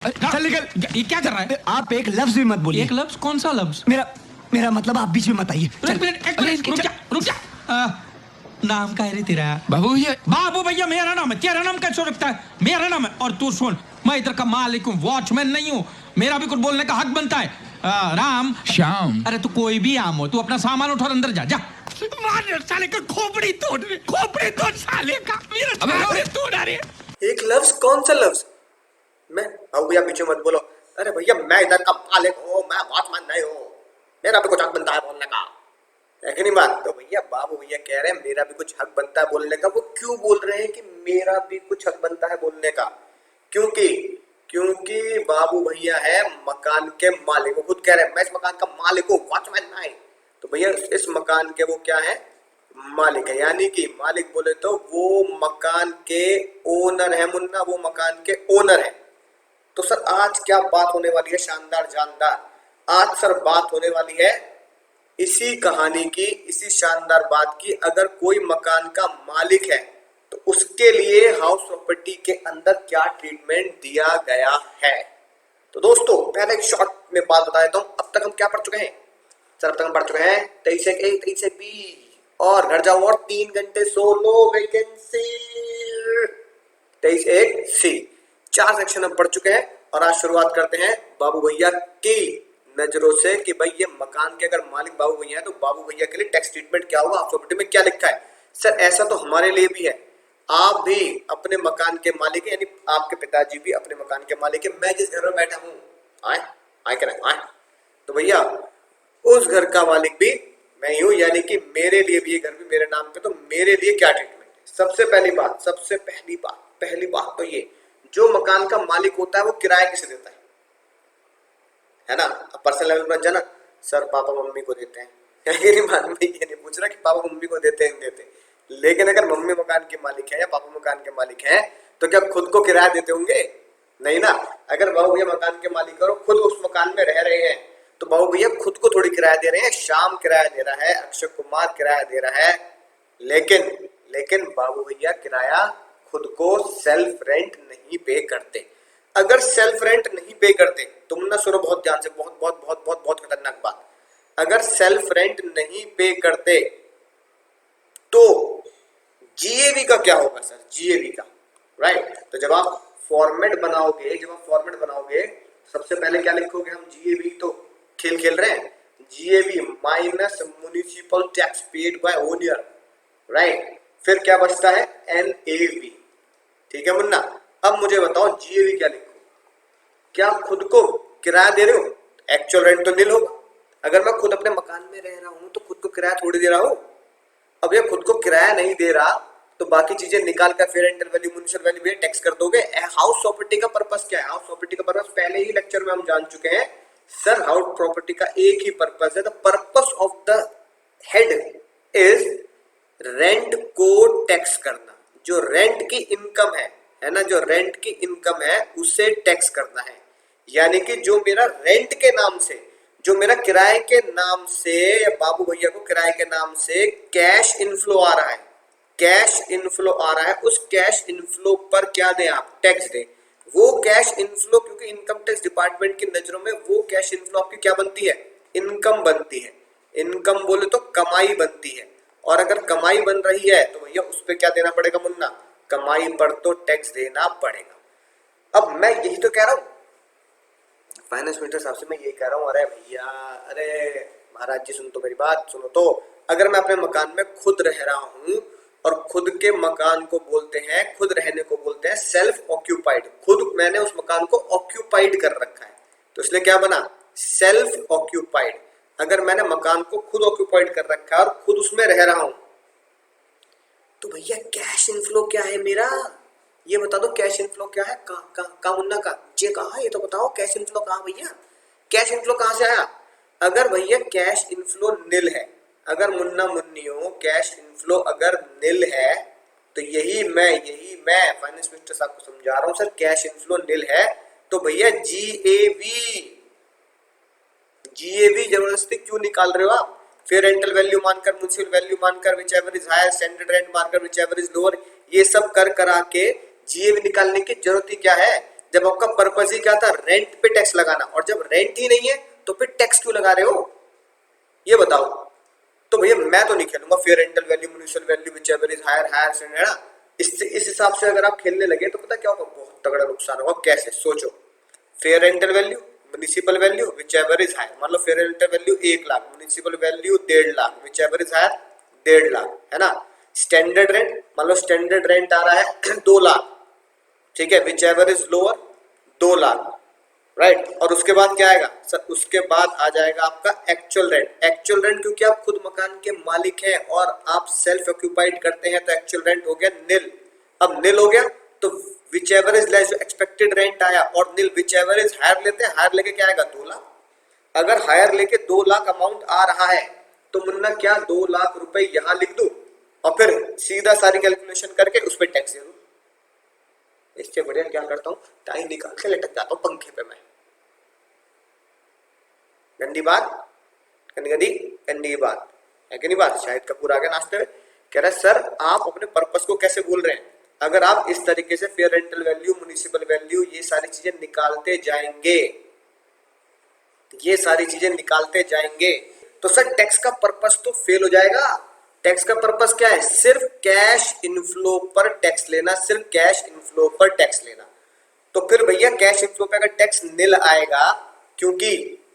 चल निकल। ये क्या कर रहा है? आप एक लफ्ज भी मत बोलिए। एक लफ्ज? कौन सा लफ्ज? मेरा मतलब आप बीच में मत आइए। रुक जा। नाम का है रे तेरा? बाबू ये बाबू भैया मेरा नाम है, तेरा नाम कैसे रखता है? मेरा नाम है। और तू सुन, मैं इधर का मालिक हूँ, वॉचमैन नहीं हूँ। मेरा भी कुछ बोलने का हक बनता है। राम श्याम। अरे तू कोई भी आम हो, तू अपना सामान उठा और अंदर जा। मार साले का खोपड़ी तोड़ साले का। मेरा साले तोड़। अरे एक लफ्ज? कौन सा लफ्ज? मैं अब भैया पीछे मत बोलो। अरे भैया मैं इधर का मालिक हूँ, मैं वॉचमैन नहीं हूँ। मेरा भी कुछ हक बनता है बोलने का, है कि नहीं बात? तो भैया बाबू भैया कह रहे हैं मेरा भी कुछ हक बनता है बोलने का। वो क्यों बोल रहे हैं कि मेरा भी कुछ हक बनता है बोलने का? क्योंकि बाबू भैया है मकान के मालिक। वो खुद कह रहे हैं मैं इस मकान का मालिक हूँ, वॉचमैन नहीं। तो भैया इस मकान के वो क्या है? मालिक है। यानी कि मालिक बोले तो वो मकान के ओनर है मुन्ना, वो मकान के ओनर है। तो सर आज क्या बात होने वाली है? शानदार जानदार। आज सर बात होने वाली है इसी कहानी की, इसी शानदार बात की। अगर कोई मकान का मालिक है तो उसके लिए हाउस प्रॉपर्टी के अंदर क्या ट्रीटमेंट दिया गया है। तो दोस्तों पहले एक शॉर्ट में बात बता देता हूं। अब तक हम क्या पढ़ चुके हैं सर? अब तक हम पढ़ चुके हैं 23A 23B और घर जाओ और 3 घंटे सो लो वैकेंसी 23A चार सेक्शन हम पढ़ चुके हैं। और आज शुरुआत करते हैं बाबू भैया की नजरों से कि भाई ये मकान के अगर मालिक बाबू भैया है तो बाबू भैया के लिए टैक्स ट्रीटमेंट क्या होगा, हाउस प्रॉपर्टी में क्या लिखा है। सर ऐसा तो हमारे लिए भी है, आप भी अपने मकान के मालिक है, यानी आपके पिताजी भी अपने मकान के मालिक है। मैं जिस घर में बैठा हूँ आए करें तो भैया उस घर का मालिक भी मैं ही हूँ, यानी कि मेरे लिए भी ये घर भी मेरे नाम पे। तो मेरे लिए क्या ट्रीटमेंट है? सबसे पहली बात तो ये, जो मकान का मालिक होता है वो किराया किसे देता है ना? अब पर्सनल लेवल पर जाना, सर पापा मम्मी को देते हैं। ये नहीं पूछ रहा कि पापा मम्मी को देते हैं नहीं देते, लेकिन अगर मम्मी मकान के मालिक है या पापा मकान के मालिक है तो क्या खुद को किराया देते होंगे? नहीं ना। अगर बाबू भैया मकान के मालिक और खुद उस मकान में रह रहे हैं तो बाबू भैया खुद को थोड़ी किराया दे रहे हैं। श्याम किराया दे रहा है, अक्षय कुमार किराया दे रहा है, लेकिन बाबू भैया किराया खुद को सेल्फ रेंट नहीं पे करते। अगर सेल्फ रेंट नहीं पे करते, तुम ना सुनो बहुत ध्यान से, बहुत खतरनाक बात। अगर सेल्फ रेंट नहीं पे करते तो जीएवी का क्या होगा सर? जीएवी का राइट। तो जब आप फॉर्मेट बनाओगे सबसे पहले क्या लिखोगे? हम जीएवी तो खेल रहे हैं, GAV minus municipal tax paid by owner, right. फिर क्या बचता है? एनएवी। ठीक है मुन्ना, अब मुझे बताओ जीएवी क्या लिखूं? क्या खुद को किराया दे रहे हो? एक्चुअल रेंट तो नील होगा। अगर मैं खुद अपने मकान में रह रहा हूं तो खुद को किराया थोड़ी दे रहा हूं। अब ये खुद को किराया नहीं दे रहा तो बाकी चीजें निकाल कर फिर रेंटल वैल्यू, म्युनिसिपल वैल्यू भी टैक्स कर दोगे। हाउस प्रॉपर्टी का पर्पस क्या है? हाउस प्रॉपर्टी का पर्पस पहले ही लेक्चर में हम जान चुके हैं सर। हाउस प्रॉपर्टी का एक ही पर्पस है, the purpose of the head is rent को टैक्स करना। जो रेंट की इनकम है ना, जो रेंट की इनकम है उसे टैक्स करना है। यानी कि जो मेरा रेंट के नाम से, जो मेरा किराए के नाम से या बाबू भैया को किराए के नाम से कैश इनफ्लो आ रहा है, उस कैश इनफ्लो पर क्या दें आप? टैक्स दें। वो कैश इनफ्लो, क्योंकि इनकम टैक्स डिपार्टमेंट की नजरों में वो कैश इनफ्लो आपकी क्या बनती है? इनकम बनती है। इनकम बोले तो कमाई बनती है, और अगर कमाई बन रही है तो भैया उस पर क्या देना पड़ेगा मुन्ना? कमाई पर तो टैक्स देना पड़ेगा। अब मैं यही तो कह रहा हूं फाइनेंस मिनिस्टर साहब से, मैं यही कह रहा हूं, अरे भैया, अरे महाराज जी सुनो तो मेरी बात सुनो तो। अगर मैं अपने मकान में खुद रह रहा हूं और खुद के मकान को बोलते हैं, खुद रहने को बोलते हैं सेल्फ ऑक्यूपाइड, खुद मैंने उस मकान को ऑक्यूपाइड कर रखा है तो इसलिए क्या बना? Self occupied. अगर मैंने मकान को खुद ऑक्यूपाइड कर रखा है और खुद उसमें रह रहा हूं तो भैया कैश इनफ्लो क्या है मेरा? ये बता दो कैश इनफ्लो क्या है? का मुन्ना का ये कहा, ये तो बताओ कैश इनफ्लो कहा भैया? कैश इनफ्लो कहां से आया? अगर भैया कैश इनफ्लो नील है, अगर मुन्ना मुन्नियों कैश इनफ्लो अगर नील है तो यही मैं फाइनेंस मिनिस्टर साहब को समझा रहा हूं सर, कैश इनफ्लो नील है तो भैया जीएवी जबरदस्ती क्यों निकाल रहे हो आप? फिर रेंटल वैल्यू मानकर, म्युनिसिपल वैल्यू मानकर, whichever is higher, standard rent मानकर, विच एवर इज लोअर, ये सब कर करा के जीएवी निकालने की जरूरत ही क्या है? जब आपका पर्पस ही क्या था, रेंट पे टैक्स लगाना, और जब रेंट ही नहीं है तो फिर टैक्स क्यों लगा रहे हो, ये बताओ। तो भैया मैं तो नहीं खेलूंगा fair rental value, municipal value, whichever is higher, higher है ना। इस हिसाब से अगर आप खेलने लगे तो पता क्या होगा, बहुत तगड़ा नुकसान होगा। कैसे, सोचो। Fair rental value, municipal value, whichever is higher. मान लो fair rental value 1 lakh, municipal value 1.5 lakh, whichever is higher 1.5 lakh, है ना। स्टैंडर्ड रेंट, मान लो स्टैंडर्ड रेंट आ रहा है 2 लाख, ठीक है, whichever is lower 2 lakh, right. और उसके बाद क्या आएगा सर, उसके बाद आ जाएगा आपका एक्चुअल रेंट। एक्चुअल रेंट क्योंकि आप खुद मकान के मालिक हैं और आप सेल्फ ऑक्यूपाइड करते हैं, तो एक्चुअल रेंट हो गया निल। अब निल हो गया तो विच एवर इज लेस, जो एक्सपेक्टेड रेंट आया, और निल विच एवर इज हायर लेते हैं, हायर लेके क्या आएगा 2 लाख। अगर हायर लेके 2 लाख अमाउंट आ रहा है तो मुन्ना क्या 2 लाख रुपए यहां लिख दूं और फिर सीधा सारी कैलकुलेशन करके उस पर टैक्स दे दूं। इससे बढ़िया क्या करता हूं, टाइम निकाल के लटक जाता हूं पंखे पे मैं। गंदी बात, गंदी बात है कि नहीं बात। शाहिद कपूर आगे नाचते हुए कह रहे सर आप अपने पर्पस को कैसे भूल रहे हैं। अगर आप इस तरीके से fair rental value, municipal value, ये सारी चीजें निकालते जाएंगे, ये सारी चीजें निकालते जाएंगे तो सर टैक्स का पर्पस तो फेल हो जाएगा। टैक्स का पर्पस क्या है, सिर्फ कैश इनफ्लो पर टैक्स लेना, सिर्फ कैश इनफ्लो पर टैक्स लेना। तो फिर भैया कैश इनफ्लो पे अगर टैक्स निल आएगा, क्योंकि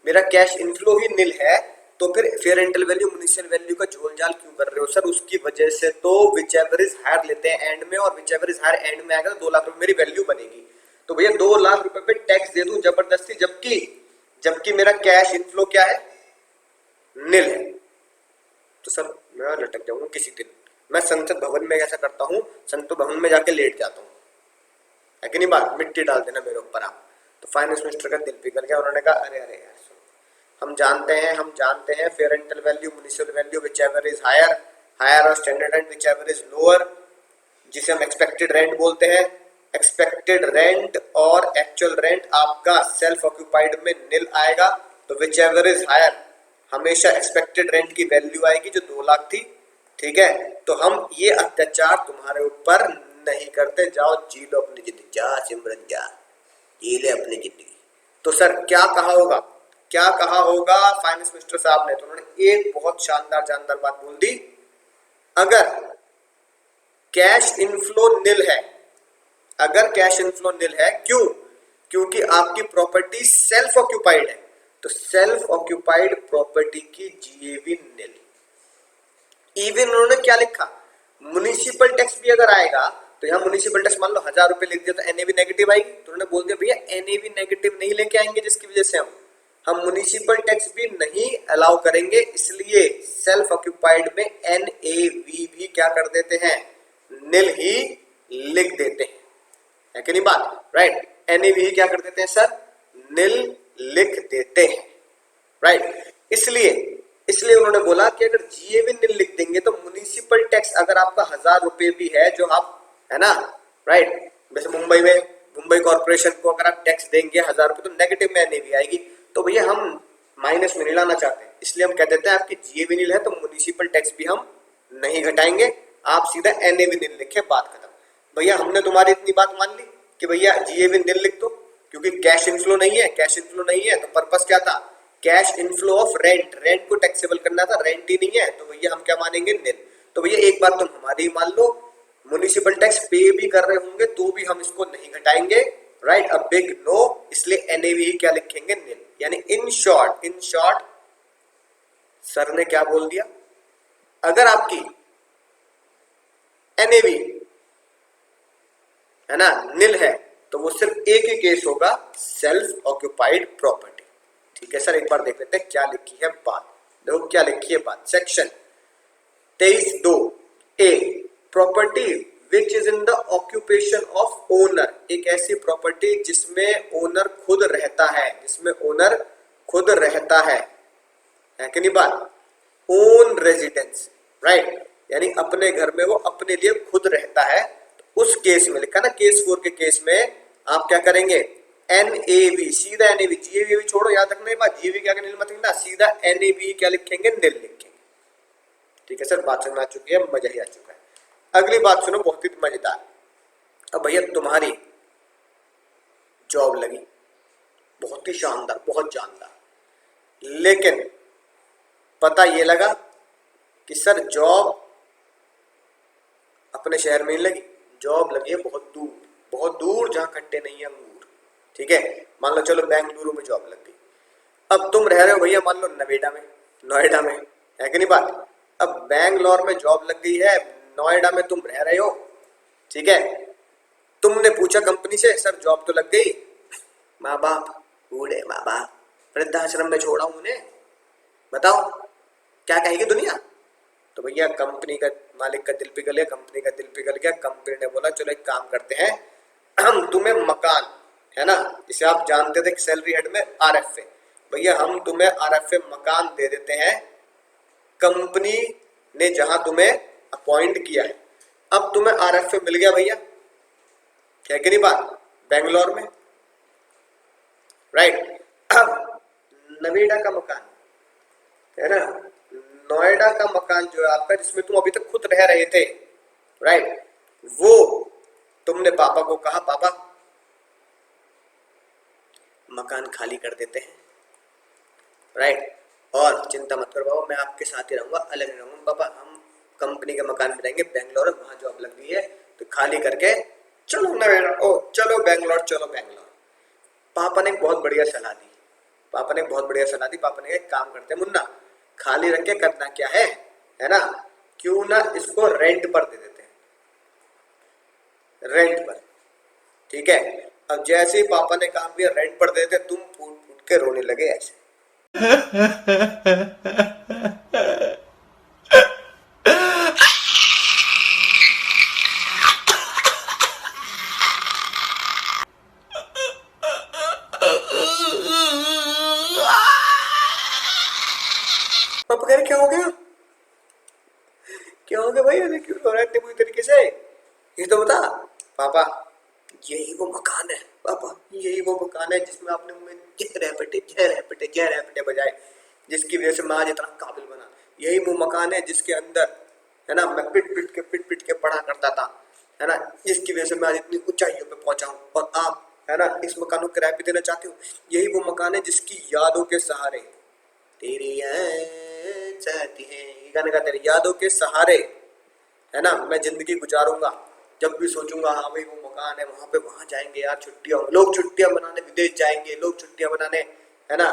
मेरा कैश इनफ्लो ही निल है, तो फिर fair rental value, municipal value का झोलझाल क्यों कर रहे हो सर। उसकी वजह से तो विच एवर इज हायर लेते हैं एंड में, और whichever is higher end में आएगा तो 2 लाख रुपए मेरी वैल्यू बनेगी। तो भैया 2 लाख रुपए पे टैक्स दे दूं जबरदस्ती, जबकि मेरा कैश इनफ्लो क्या है, निल है। तो सर मैं लटक जाऊंगा किसी दिन। मैं संसद भवन में ऐसा करता हूँ, संसद भवन में जाके लेट जाता हूँ, है कि नहीं बात। मिट्टी डाल देना मेरे ऊपर आप। तो फाइनेंस मिनिस्टर का दिल पिघल गया, उन्होंने कहा अरे यार हम जानते हैं fair rental value, municipal value, whichever is higher, higher और standard rent whichever is lower, जिसे हम एक्सपेक्टेड रेंट बोलते हैं। एक्सपेक्टेड रेंट और एक्चुअल रेंट आपका सेल्फ ऑक्यूपाइड में निल आएगा, तो विच एवर इज हायर, हमेशा एक्सपेक्टेड रेंट की वैल्यू आएगी जो 2 लाख थी, ठीक है। तो हम ये अत्याचार तुम्हारे ऊपर नहीं करते, जाओ जी लो अपनी जिंदगी, जा सिमरन जा, जी ले अपनी जिंदगी। तो सर क्या कहा होगा फाइनेंस मिनिस्टर साहब ने, तो उन्होंने एक बहुत शानदार बात बोल दी। अगर कैश इनफ्लो निल है, अगर कैश इनफ्लो निल है, क्योंकि आपकी प्रॉपर्टी सेल्फ ऑक्यूपाइड है, तो सेल्फ ऑक्यूपाइड प्रॉपर्टी की जीएवी निल। इवन उन्होंने क्या लिखा, म्युनिसिपल टैक्स भी अगर आएगा तो यहाँ म्युनिसिपल टैक्स मान लो 1000 रुपए लिख दिया तो एनएवी नेगेटिव आएगी। तो उन्होंने बोल दिया भैया एनएवी नेगेटिव नहीं लेके आएंगे, जिसकी वजह से हम म्युनिसिपल टैक्स भी नहीं अलाउ करेंगे, इसलिए सेल्फ ऑक्यूपाइड में एनएवी भी क्या कर देते हैं, निल ही लिख देते हैं, है कि नहीं बात, राइट। एनएवी क्या कर देते हैं सर, निल लिख देते हैं, राइट। इसलिए उन्होंने बोला कि अगर जीएवी निल लिख देंगे तो म्युनिसिपल टैक्स अगर आपका 1000 रुपए भी है, जो आप, है ना, राइट। वैसे मुंबई कॉर्पोरेशन को अगर आप टैक्स देंगे 1000 रुपए तो नेगेटिव में एनएवी आएगी। तो भैया हम माइनस में नहीं लाना चाहते, इसलिए हम कह देते हैं आपकी जीएवी निल है तो म्युनिसिपल टैक्स भी हम नहीं घटाएंगे, आप सीधा एनएवी निल लिखे, बात खत्म। भैया हमने तुम्हारी इतनी बात मान ली कि भैया जीएवी निल लिख दो, क्योंकि कैश इनफ्लो नहीं है, तो पर्पस क्या था, कैश इनफ्लो ऑफ रेंट को टैक्सेबल करना था, रेंट ही नहीं है, तो भैया हम क्या मानेंगे, निल। तो भैया एक बात तुम हमारी मान लो, म्युनिसिपल टैक्स पे भी कर रहे होंगे तो भी हम इसको नहीं घटाएंगे, राइट। अ बिग नो, इसलिए एनएवी क्या लिखेंगे, निल। यानी इन शॉर्ट सर ने क्या बोल दिया, अगर आपकी एनएवी है ना निल है तो वो सिर्फ एक ही केस होगा, सेल्फ ऑक्यूपाइड प्रॉपर्टी। ठीक है सर, एक बार देख लेते हैं क्या लिखी है बात। देखो क्या लिखी है बात, section 23(2)(a) property which is in the occupation of owner, एक ऐसी प्रॉपर्टी जिसमें ओनर खुद रहता है कि नहीं बात, ओन रेजिडेंस, राइट। यानी अपने घर में वो अपने लिए खुद रहता है, तो उस केस में लिखा ना, केस 4 के केस में आप क्या करेंगे, एनएवी, सीधा एनएवी, जीएवी छोड़ो, याद रखना ये बात, जीएवी क्या निल मत लिखना, सीधा एनएवी क्या लिखेंगे, निल लिखेंगे। ठीक है सर, बात समझ आ चुकी है, मजा ही आ चुका है। अगली बात सुनो, बहुत ही मजेदार। अब भैया तुम्हारी जॉब लगी, बहुत ही शानदार, बहुत जानदार। लेकिन पता ये लगा कि सर जॉब अपने शहर में ही लगी, जॉब लगी है बहुत दूर जहां खट्टे नहीं है अंगूर। ठीक है, मान लो चलो बेंगलुरु में जॉब लग गई। अब तुम रह रहे हो भैया मान लो नोएडा में, है कि नहीं बात। अब बैंगलोर में जॉब लग गई है, नोएडा में तुम रह रहे हो। ठीक है, तुमने पूछा कंपनी से सर जॉब तो लग गई, माँ बाप बूढ़े, माँ बाप वृद्धाश्रम में छोड़ा हूं उन्हें, बताओ क्या कहेगी दुनिया। तो भैया कंपनी का मालिक का दिल पिघल गया, कंपनी का दिल पिघल गया। कंपनी ने बोला चलो एक काम करते हैं, हम तुम्हें मकान, है ना, जिसे आप जानते थे सैलरी हेड में RFA, भैया हम तुम्हें RFA मकान दे देते हैं, कंपनी ने जहां तुम्हें अपॉइंट किया है। अब तुम्हें RFA मिल गया भैया, क्या कि नहीं बात, बेंगलोर में, राइट। अब नोएडा का मकान, है ना, नोएडा का मकान जो है आपका, जिसमें तुम अभी तक खुद रह रहे थे, राइट, वो तुमने पापा को कहा पापा मकान खाली कर देते हैं, राइट, और चिंता मत करो बाबा मैं आपके साथ ही रहूंगा, अलग नहीं रहूंगा पापा, हम कंपनी के मकान में रहेंगे, बेंगलोर में वहां जॉब लग गई है तो खाली करके चलो नोएडा, ओ चलो बेंगलोर, चलो बेंगलोर। पापा ने एक बहुत बढ़िया सलाह दी, पापा ने कहा एक काम करते हैं मुन्ना, खाली रख के करना क्या है ना, क्यों ना इसको रेंट पर दे देते हैं, रेंट पर। ठीक है, अब जैसे ही पापा ने कहा भैया रेंट पर दे देते, तुम फूट फूट के रोने लगे ऐसे। पापा कह रहे क्या हो गया भाई, अरे क्यों रो रहा है इतने बुरी तरीके से, ये तो बता। पापा यही वो मकान है पापा, यही वो मकान है जिसमें आपने मुझे जहर पेटे बजाए, जिसकी वजह से मैं आज इतना काबिल बना। यही वो मकान है जिसके अंदर, है ना, मैं पिट पिट के पढ़ा करता था, है ना, जिसकी वजह से मैं आज इतनी ऊंचाइयों पे पहुंचा हूँ, और आप, है ना, इस मकान को किराए पे देना चाहते हो। यही वो मकान है जिसकी यादों के सहारे, तेरी याद चाहती है, ये गाने का, तेरी यादों के सहारे, है ना, मैं जिंदगी गुजारूंगा। जब भी सोचूंगा हाँ भाई वो मकान है, वहां जाएंगे यार, लोग छुट्टियां मनाने विदेश जाएंगे, लोग छुट्टियां मनाने, है ना,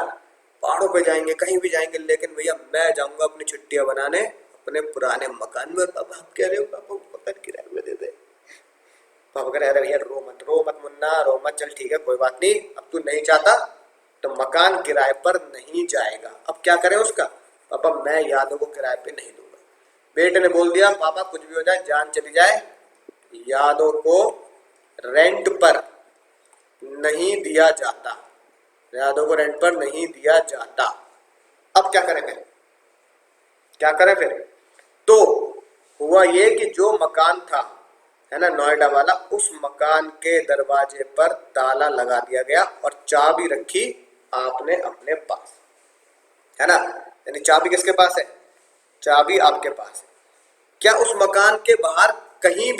पहाड़ों पे जाएंगे, कहीं भी जाएंगे, लेकिन भैया मैं जाऊंगा अपनी छुट्टियां मनाने अपने पुराने मकान में। पापा आप कह रहे हो पापा मकान किराए में दे दे। पापा कह रहे अरे भैया रो मत मुन्ना, रो मत, चल ठीक है कोई बात नहीं, अब तू नहीं चाहता तो मकान किराए पर नहीं जाएगा। अब क्या करें उसका, पापा मैं यादों को किराए पे नहीं दूंगा। बेटे ने बोल दिया पापा कुछ भी हो जाए, जान चली जाए, यादों को रेंट पर नहीं दिया जाता, यादों को रेंट पर नहीं दिया जाता। अब क्या करें फिर, तो हुआ ये कि जो मकान था, है ना, नोएडा वाला, उस मकान के दरवाजे पर ताला लगा दिया गया और चाबी रखी आपने अपने पास, है ना, यानी चाबी किसके पास है, चाबी आपके पास है। क्या उस मकान के बाहर कहीं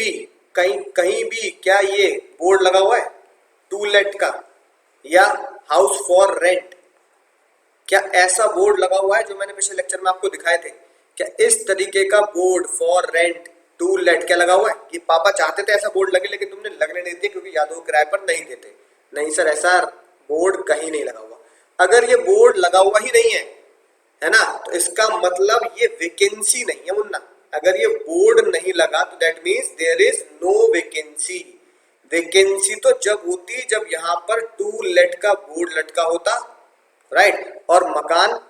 भी क्या ये बोर्ड लगा हुआ है टू लेट का या हाउस फॉर रेंट, क्या ऐसा बोर्ड लगा हुआ है जो मैंने पिछले लेक्चर में आपको दिखाए थे, क्या इस तरीके का board for rent to let क्या लगा हुआ है, कि पापा चाहते थे ऐसा बोर्ड लगे लेकिन तुमने लगने नहीं दिया क्योंकि यादों को किराए पर नहीं देते। नहीं सर, ऐसा बोर्ड कहीं नहीं लगा हुआ। अगर ये बोर्ड लगा हुआ ही नहीं है ना, तो इसका मतलब ये वैकेंसी नहीं है मुन्ना। अगर ये बोर्ड नहीं लगा तो that means there is no vacancy. Vacancy तो जब होती जब यहाँ पर टू लेट का बोर्ड लटका होता, राइट, और मकान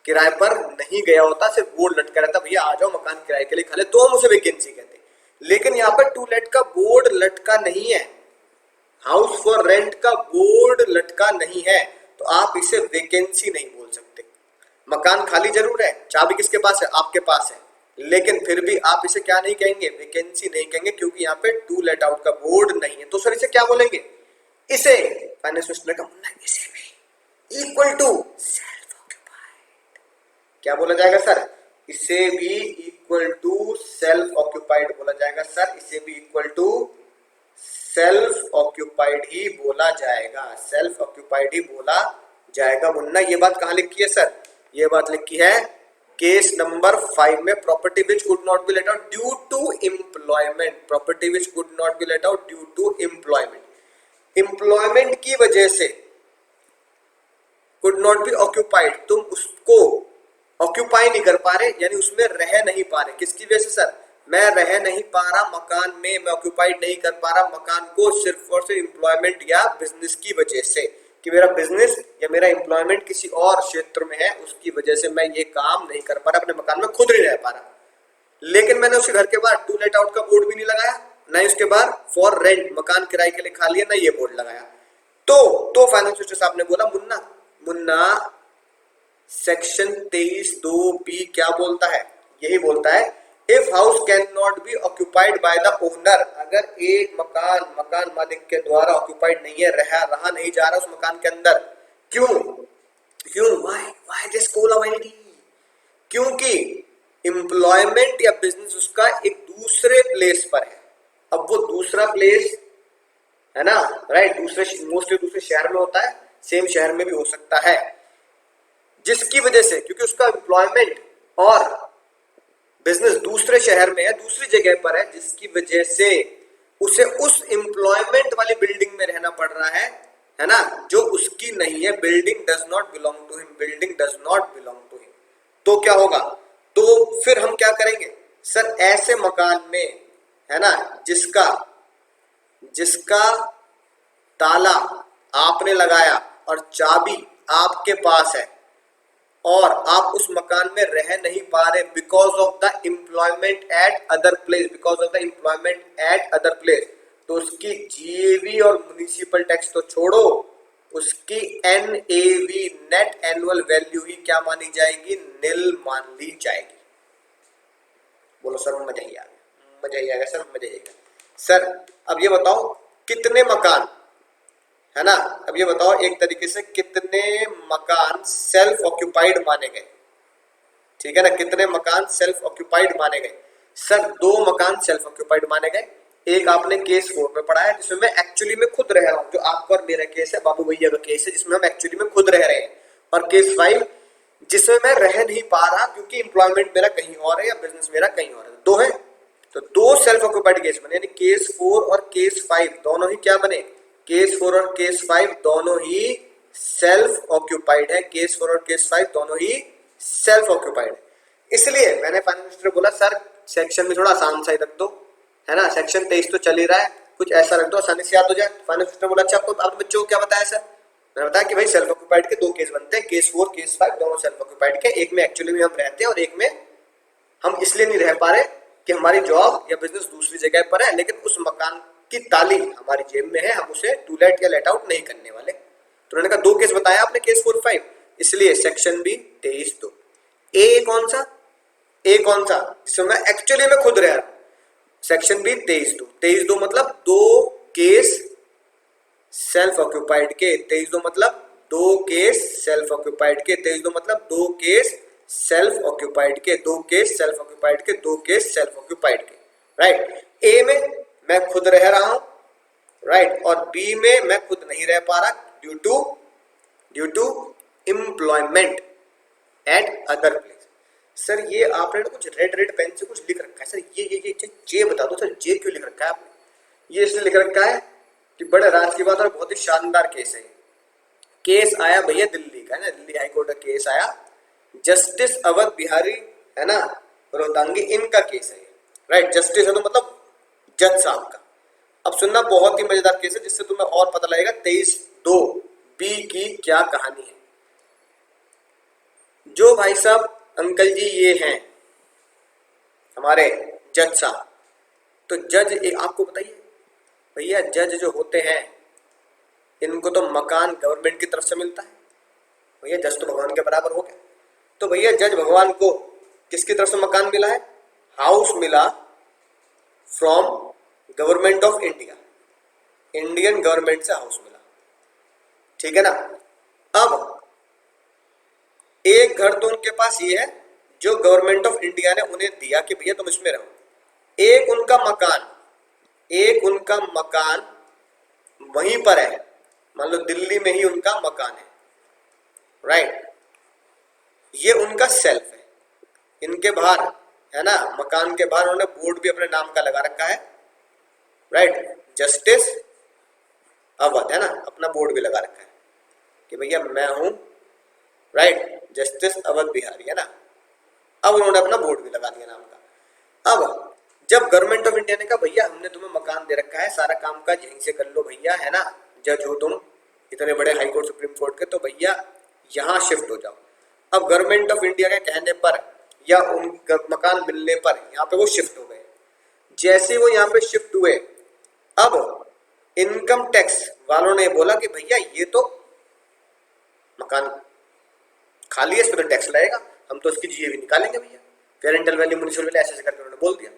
किराए पर नहीं गया होता, सिर्फ बोर्ड लटका रहता, भैया आ जाओ मकान किराए के लिए खाली, तो हम उसे वैकेंसी कहते हैं। लेकिन यहाँ पर टू लेट का बोर्ड लटका नहीं है, हाउस फॉर रेंट का बोर्ड लटका नहीं है, तो आप इसे वैकेंसी नहीं बोल सकते। मकान खाली जरूर है, चाबी किसके पास है, आपके पास है, लेकिन फिर भी आप इसे क्या नहीं कहेंगे, वैकेंसी नहीं कहेंगे, क्योंकि यहाँ पे टू लेट आउट का बोर्ड नहीं है। तो सर इसे क्या बोलेंगे, इसे फाइनेंस में इसे भी इक्वल टू सेल्फ ऑक्यूपाइड क्या बोला जाएगा सर, इसे भी इक्वल टू सेल्फ ऑक्यूपाइड बोला जाएगा सर, इसे भी इक्वल टू सेल्फ ऑक्यूपाइड ही बोला जाएगा, सेल्फ ऑक्यूपाइड ही बोला जाएगा। मुन्ना ये बात कहाँ लिखी है सर? ये बात लिखी है केस नंबर 5 में, property which could not be let out due to employment, property which could not be let out due to employment. Employment की वजह से कुड नॉट बी ऑक्यूपाइड, तुम उसको ऑक्यूपाई नहीं कर पा रहे, यानी उसमें रह नहीं पा रहे। किसकी वजह से सर? मैं रह नहीं पा रहा मकान में, मैं ऑक्यूपाइड नहीं कर पा रहा मकान को सिर्फ और सिर्फ एम्प्लॉयमेंट या बिजनेस की वजह से, कि मेरा बिजनेस या मेरा एम्प्लॉयमेंट किसी और क्षेत्र में है, उसकी वजह से मैं ये काम नहीं कर पा रहा, अपने मकान में खुद नहीं रह पा रहा। लेकिन मैंने उसके घर के बाहर टू लेट आउट का बोर्ड भी नहीं लगाया, ना ही उसके बाहर फॉर रेंट, मकान किराए के लिए खा लिया, ना ये बोर्ड लगाया। तो फाइनेंस मिनिस्टर साहब ने बोला, मुन्ना सेक्शन 23(2)(b) क्या बोलता है? यही बोलता है, if house can not be occupied by the owner, अगर एक मकान मालिक के द्वारा ऑक्यूपाइड नहीं है, रहा नहीं जा रहा उस मकान के अंदर, क्यों व्हाई दिस कोलाबिलिटी? क्योंकि एम्प्लॉयमेंट या बिजनेस उसका एक दूसरे प्लेस पर है। अब वो दूसरा प्लेस है ना, राइट, मोस्टली दूसरे शहर में होता है, सेम शहर में भी हो सकता है, जिसकी वजह से, क्योंकि उसका एम्प्लॉयमेंट और बिजनेस दूसरे शहर में है, दूसरी जगह पर है, जिसकी वजह से उसे उस एम्प्लॉयमेंट वाली बिल्डिंग में रहना पड़ रहा है ना, जो उसकी नहीं है। Building does not belong to him, building does not belong to him. तो क्या होगा? तो फिर हम क्या करेंगे सर? ऐसे मकान में है ना, जिसका ताला आपने लगाया और चाबी आपके पास है, और आप उस मकान में रह नहीं पा रहे because of the employment at other place, तो उसकी जीएवी और म्युनिसिपल टैक्स तो छोड़ो, उसकी एनएवी, नेट एनुअल वैल्यू ही क्या मानी जाएगी? निल मान ली जाएगी। बोलो सर, मजा ही आएगा सर, मजा ही आएगा सर। अब ये बताओ कितने मकान, है ना, अब ये बताओ एक तरीके से कितने मकान सेल्फ ऑक्यूपाइड माने गए? ठीक है ना, कितने मकान सेल्फ ऑक्यूपाइड माने गए? सर 2 मकान सेल्फ ऑक्यूपाइड माने गए। एक आपने केस 4 में पढ़ा है, जिसमें मैं एक्चुअली में खुद रह रहा हूँ, जो आपका और मेरा केस है, बाबू भैया का केस है, जिसमें हम एक्चुअली में खुद रह रहे हैं। और केस 5 जिसमें मैं रह नहीं पा रहा क्योंकि एम्प्लॉयमेंट मेरा कहीं और है या बिजनेस मेरा कहीं और है। 2 है, तो 2 सेल्फ ऑक्यूपाइड केस बने, यानी केस 4 और केस 5 दोनों ही क्या बने? केस 4 और केस 5 दोनों ही सेल्फ ऑक्यूपाइड है, केस 4 और केस 5 दोनों ही सेल्फ ऑक्यूपाइड है। इसलिए मैंने फाइनेंस मिनिस्टर को बोला, सर सेक्शन में थोड़ा आसान सा ही रख दो, है ना, सेक्शन 23 तो चल ही रहा है, कुछ ऐसा रख दो आसानी से याद हो जाए। फाइनेंस मिनिस्टर बोला, अच्छा आपको आपने बच्चों को क्या बताया सर? मैंने बताया कि भाई सेल्फ ऑक्यूपाइड के 2 केस बनते हैं, केस 4 केस 5 दोनों सेल्फ ऑक्यूपाइड के, एक में एक्चुअली में हम रहते हैं और एक में हम इसलिए नहीं रह पा रहे कि हमारी जॉब या बिजनेस दूसरी जगह पर है, लेकिन उस मकान की ताली हमारी जेब में है, हम उसे टू लेट या लेट आउट नहीं करने वाले। तो उन्होंने कहा 2 केस बताया आपने, केस 4 5, इसलिए सेक्शन भी 23(2). ए कौन सा? इसमें मैं एक्चुअली में खुद रह रहा हूं, सेक्शन भी 23(2). 23(2) मतलब 2 केस सेल्फ ऑक्यूपाइड के, 23(2) मतलब 2 केस सेल्फ ऑक्यूपाइड के, 23(2) मतलब 2 केस सेल्फ ऑक्यूपाइड के, 2 केस सेल्फ ऑक्यूपाइड के, 2 केस सेल्फ ऑक्यूपाइड के, राइट। ए में मैं खुद रह रहा हूं, राइट, और बी में मैं खुद नहीं रह पा रहा due to employment at other place. Sir ये आपने कुछ रेड पेन से कुछ लिख रखा है सर, ये जे बता दो सर, जे क्यों लिख रखा है आपने? ये इसलिए लिख रखा है कि बड़े राज की बात और बहुत ही शानदार केस है। केस आया भैया दिल्ली का, है ना, दिल्ली हाई कोर्ट का केस आया, जस्टिस अवध बिहारी, है ना, रोहतांगी, इनका केस है, राइट। जस्टिस है तो मतलब जज साहब का। अब सुनना, बहुत ही मजेदार केस है, जिससे तुम्हें और पता लगेगा 23(2)(b) की क्या कहानी है। जो भाई साहब अंकल जी ये हैं हमारे जज साहब, तो जज आपको बताइए भैया, जज जो होते हैं इनको तो मकान गवर्नमेंट की तरफ से मिलता है, भैया जज तो भगवान के बराबर हो गया। तो भैया जज भगवान को किसकी तरफ से मकान मिला है? हाउस मिला from government of India, Indian government से हाउस मिला, ठीक है ना। अब एक घर तो उनके पास ये है जो गवर्नमेंट ऑफ इंडिया ने उन्हें दिया कि भैया तुम इसमें रहो। एक उनका मकान वहीं पर है, मान लो दिल्ली में ही उनका मकान है, राइट, ये उनका सेल्फ है, इनके बाहर है ना, मकान के बाहर उन्होंने बोर्ड भी अपने नाम का लगा रखा है, राइट, जस्टिस अवध, है ना, अपना बोर्ड भी लगा रखा है कि भैया मैं हूं, राइट, जस्टिस अवध बिहारी, है ना। अब उन्होंने अपना बोर्ड भी लगा दिया नाम का। अब जब गवर्नमेंट ऑफ इंडिया ने कहा भैया हमने तुम्हें मकान दे रखा है, सारा काम काज यहीं से कर लो भैया, है ना, जज हो तुम इतने बड़े हाई कोर्ट सुप्रीम कोर्ट के, तो भैया यहाँ शिफ्ट हो जाओ। अब गवर्नमेंट ऑफ इंडिया के कहने पर या उन मकान मिलने पर यहाँ पे वो शिफ्ट हो गए। जैसे वो यहाँ पे शिफ्ट हुए, अब इनकम टैक्स वालों ने बोला कि भैया ये तो मकान खाली है, इस पर टैक्स लगेगा, हम तो इसकी जीए भी निकालेंगे भैया, पेरेंटल वैल्यू, म्युनिसिपल वैल्यू, ऐसे करके उन्होंने बोल दिया।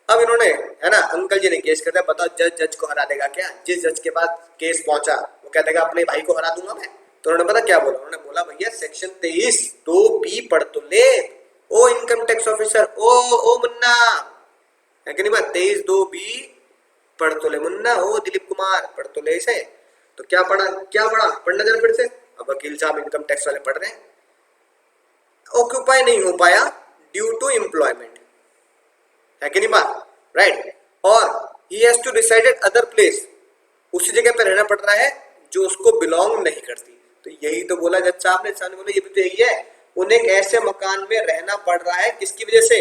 अब इन्होंने, है ना, अंकल जी ने केस कर दिया, बताओ जज को हरा देगा क्या? जिस जज के पास केस पहुंचा वो कह देगा अपने भाई को हरा दूंगा मैं। तो उन्होंने पता क्या बोला, उन्होंने बोला भैया सेक्शन 23(2)(b) पढ़ तो ले, ओ इनकम टैक्स ऑफिसर, ओ मुन्ना, है कि नहीं बात, 23(2)(b) पढ़ तो ले मुन्ना, ओ दिलीप कुमार पढ़ तो ले इसे। तो क्या पढ़ा, पढ़ना जरा फिर से। अब वकील साहब इनकम टैक्स वाले पढ़ रहे हैं, ऑक्यूपाई नहीं हो पाया ड्यू टू एम्प्लॉयमेंट, है कि नहीं बात, राइट, और he has to decide at other place, उसी जगह पे रहना पड़ रहा है जो उसको बिलोंग नहीं करती। तो यही तो बोला जज साहब ने बोला ये भी तो यही है, उन्हें ऐसे मकान में रहना पड़ रहा है, किसकी वजह से,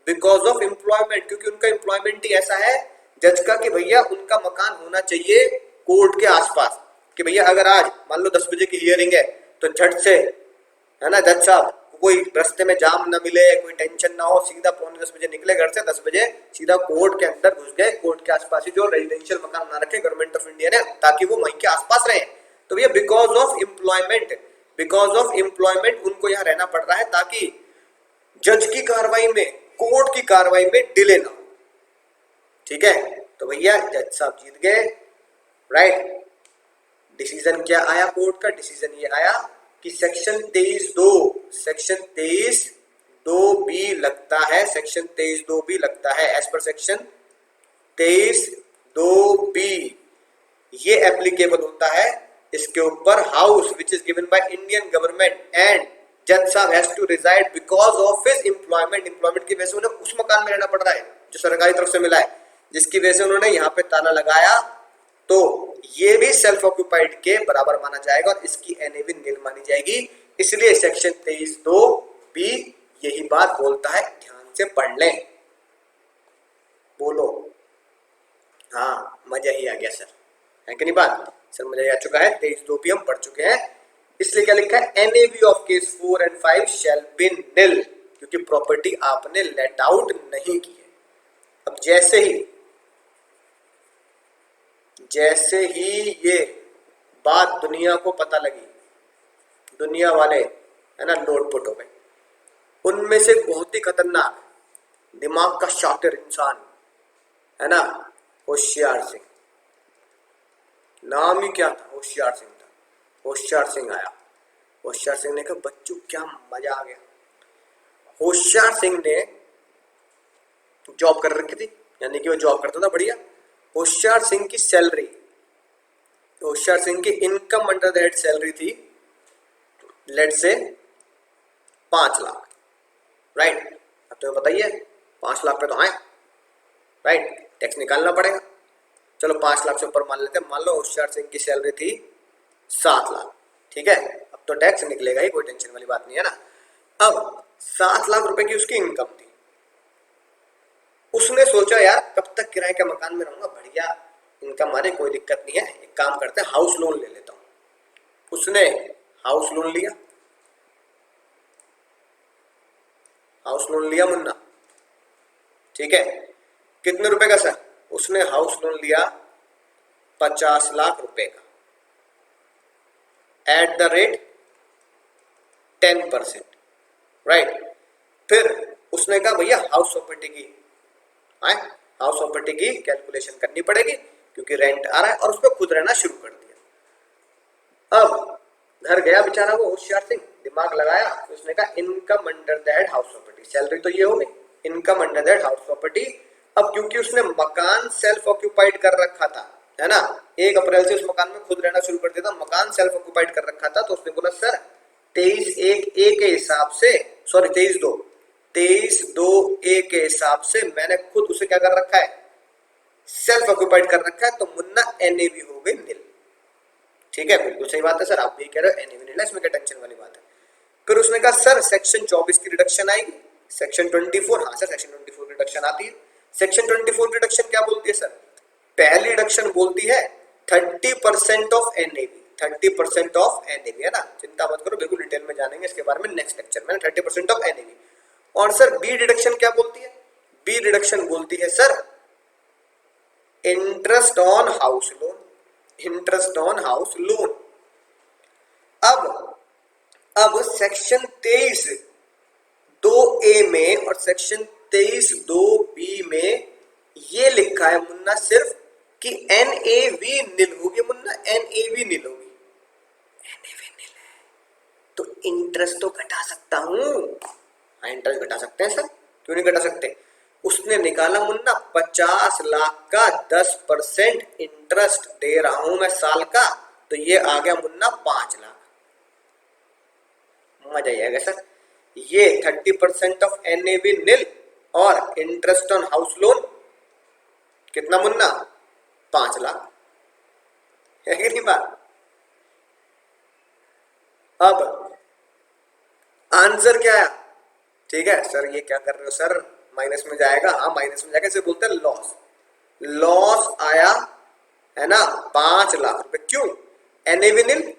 बिकॉज ऑफ एम्प्लॉयमेंट, क्योंकि उनका एम्प्लॉयमेंट ही ऐसा है जज का कि भैया उनका मकान होना चाहिए कोर्ट के आसपास, कि भैया अगर आज मान लो 10 बजे की हियरिंग है तो झट से, है ना, जज साहब कोई रास्ते में जाम ना मिले, कोई टेंशन ना हो, सीधा 9:45 बजे निकले घर से, 10 बजे सीधा कोर्ट के अंदर घुस गए, कोर्ट के आसपास ही जो रेजिडेंशियल मकान बना रखे गवर्नमेंट ऑफ इंडिया ने, ताकि वो वहीं के आसपास रहे। तो भैया बिकॉज ऑफ एम्प्लॉयमेंट उनको यहाँ रहना पड़ रहा है, ताकि जज की कार्रवाई में, कोर्ट की कार्रवाई में डिले ना हो, ठीक है। तो भैया जज साहब जीत गए, राइट। डिसीजन क्या आया कोर्ट का, डिसीजन ये आया कि सेक्शन 23(2)(b) लगता है, सेक्शन 23(2)(b) लगता है, एज पर सेक्शन 23(2)(b) ये एप्लीकेबल होता है इसके ऊपर, house which is given by Indian government and जज साहब has to reside because of his employment की वजह से उन्हें उस मकान में रहना पड़ रहा है जो सरकारी तरफ से मिला है, जिसकी वजह से उन्होंने यहाँ पे ताला लगाया, तो ये भी सेल्फ ऑक्यूपाइड के बराबर माना जाएगा और इसकी एनएवी नील मानी जाएगी। इसलिए सेक्शन 23(2)(b) यही बात बोलता है, ध्यान से पढ़ लें। बोलो हाँ, मजा ही आ गया सर, है कि नहीं बात, सर मजा ही आ चुका है। 23(2)(b) हम पढ़ चुके हैं, इसलिए क्या लिखा है, NAV of case 4 and 5 shall be nil, क्योंकि प्रॉपर्टी आपने लेट आउट नहीं की है। अब जैसे ही ये बात दुनिया को पता लगी, दुनिया वाले, है ना, लोटपुट हो गए। उनमें से बहुत ही खतरनाक, दिमाग का शातिर इंसान, है ना, होशियार सिंह, नाम ही क्या था, होशियार सिंह था। होशियार सिंह आया, होशियार सिंह ने कहा बच्चों क्या मजा आ गया। होशियार सिंह ने जॉब कर रखी थी, यानी कि वो जॉब करता था बढ़िया। होशियार सिंह की सैलरी, होशियार सिंह की income under the head salary थी लेट से 5 लाख, राइट। अब तुम्हें बताइए 5 लाख पे तो आए, राइट, टैक्स निकालना पड़ेगा। चलो 5 लाख से ऊपर मान लेते हैं, मान लो होशियार सिंह की सैलरी थी 7 लाख, ठीक है, अब तो टैक्स निकलेगा ही, कोई टेंशन वाली बात नहीं है ना। अब 7 लाख रुपए की उसकी इनकम थी, उसने सोचा यार कब तक किराए के मकान में रहूंगा, बढ़िया इनकम आ रही, कोई दिक्कत नहीं है, एक काम करते हैं हाउस लोन ले लेता हूं। उसने हाउस लोन लिया, हाउस लोन लिया मुन्ना, ठीक है, कितने रुपए का सर, उसने हाउस लोन लिया 50 लाख रुपए का एट द रेट 10%, राइट। फिर उसने कहा भैया हाउस प्रॉपर्टी की हाउस प्रॉपर्टी की कैलकुलेशन करनी पड़ेगी क्योंकि रेंट आ रहा है, और उस पर खुद रहना शुरू कर दिया। अब घर गया बेचारा वो होशियार सिंह, दिमाग लगाया, तो उसने कहा income under that house property, salary तो ये हो गई, income under that house property. अब क्योंकि उसने मकान सेल्फ ऑक्यूपाइड कर रखा था, है ना, 1 अप्रैल से उस मकान में खुद रहना शुरू कर दिया था, मकान सेल्फ ऑक्यूपाइड कर रखा था, तो उसने बोला सर 23/1/A के हिसाब से, सॉरी 23/2/A के हिसाब से मैंने खुद उसे क्या कर रखा है, सेल्फ ऑक्यूपाइड कर रखा है, तो मुन्ना एनएवी हो गई नील। ठीक है, बिल्कुल सही बात है सर, आप भी कह रहे हो एनएवी नील है, इसमें क्या टेंशन वाली बात है। फिर उसने कहा सर सेक्शन 24 की रिडक्शन आएगी, सेक्शन 24, हाँ सर सेक्शन 24 की रिडक्शन आती है। सेक्शन 24 की रिडक्शन क्या बोलती है सर, पहली रिडक्शन बोलती है 30% ऑफ एनएवी, 30% ऑफ एनएवी, है ना, चिंता मत करो, बिल्कुल डिटेल में जानेंगे इसके बारे में नेक्स्ट लेक्चर में, 30% ऑफ एनएवी। और सर बी रिडक्शन क्या बोलती है, बी रिडक्शन बोलती है sir interest on house loan, interest on house loan. अब सेक्शन 23(2)(A) में और सेक्शन 23(2)(B) में ये लिखा है मुन्ना सिर्फ कि एनएवी नील होगी, मुन्ना एनएवी नील होगी, एनएवी नील है तो इंटरेस्ट तो घटा सकता हूं, हाँ इंटरेस्ट घटा सकते हैं सर, क्यों नहीं घटा सकते। उसने निकाला मुन्ना 50 लाख का 10% इंटरेस्ट दे रहा हूं मैं साल का, तो ये आ गया मुन्ना 5 लाख। मजा ही आएगा सर, ये 30% ऑफ एनएवी नील और इंटरेस्ट ऑन हाउस लोन कितना मुन्ना, 5 लाख, है कि नहीं बात। अब आंसर क्या है, ठीक है सर ये क्या कर रहे हो सर, माइनस में जाएगा, हाँ माइनस में जाएगा, इसे बोलते हैं लॉस, लॉस आया है ना 5 लाख रुपए, क्यों, एनएवी नील,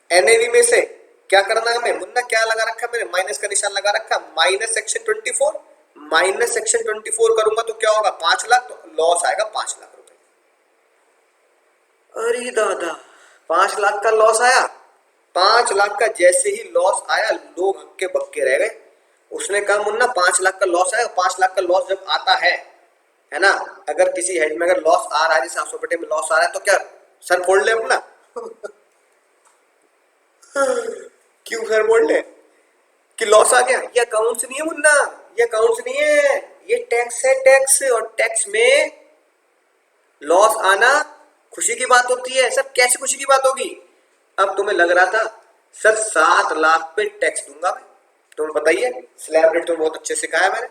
एनएवी में से क्या करना है हमें मुन्ना, क्या लगा रखा है मैंने, माइनस का निशान लगा रखा, माइनस सेक्शन 24, माइनस सेक्शन 24 करूंगा तो क्या होगा 5 लाख, तो लॉस आएगा 5 लाख रुपए। अरे दादा 5 लाख का लॉस आया, 5 लाख का जैसे ही लॉस आया लोग हक्के बक्के रह गए। उसने कहा मुन्ना 5 लाख का लॉस आया, 5 लाख का लॉस जब आता है ना, अगर किसी हेड में अगर लॉस आ रहा है, जैसे 700 में लॉस आ रहा है, तो क्या सर फोड़ ले अपना क्यों सर बोल ले कि लॉस आ गया, ये अकाउंट्स नहीं है मुन्ना, ये अकाउंट्स नहीं है, ये टैक्स है, टैक्स, और टैक्स में लॉस आना खुशी की बात होती है सर, कैसे खुशी की बात होगी। अब तुम्हें लग रहा था सर 7 लाख पे टैक्स दूंगा मैं, तुम्हें बताइए स्लैब रेट तो बहुत अच्छे सिखाया मैंने,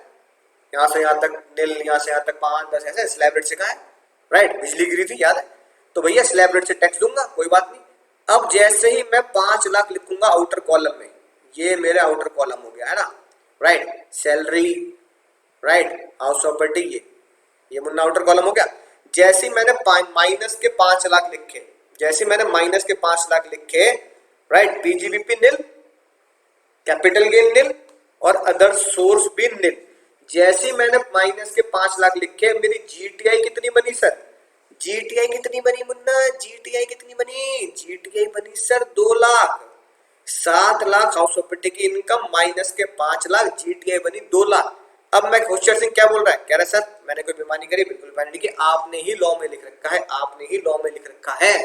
यहाँ से यहाँ तक नील, यहाँ से यहाँ तक 5, 10 ऐसे स्लैब रेट सिखाया, राइट, बिजली गिरी थी याद है, तो भैया स्लैब रेट से टैक्स दूंगा कोई बात नहीं। अब जैसे ही मैं 5 लाख लिखूंगा आउटर कॉलम में, ये मेरे आउटर कॉलम हो गया है ना, right, salary, right, house property, ये मुन्ना आउटर कॉलम हो गया। जैसे मैंने माइनस के 5 लाख लिखे, जैसे मैंने माइनस के 5 लाख लिखे, राइट, पीजीबीपी नील, कैपिटल गेन नील और अदर सोर्स भी नील। जैसे मैंने माइनस के 5 लाख लिखे, मेरी जीटीआई कितनी बनी सर, जीटीआई कितनी बनी मुन्ना, जीटीआई कितनी बनी, जीटीआई बनी sir 2 lakh, 7 lakh house property की इनकम माइनस के 5 लाख, जीटीआई बनी 2 लाख। अब मैं होशियार सिंह क्या बोल रहा है, कह रहा है सर मैंने कोई बेईमानी करी, बिल्कुल बेईमानी नहीं की, आपने ही लॉ में लिख रखा है, आपने ही लॉ में लिख रखा है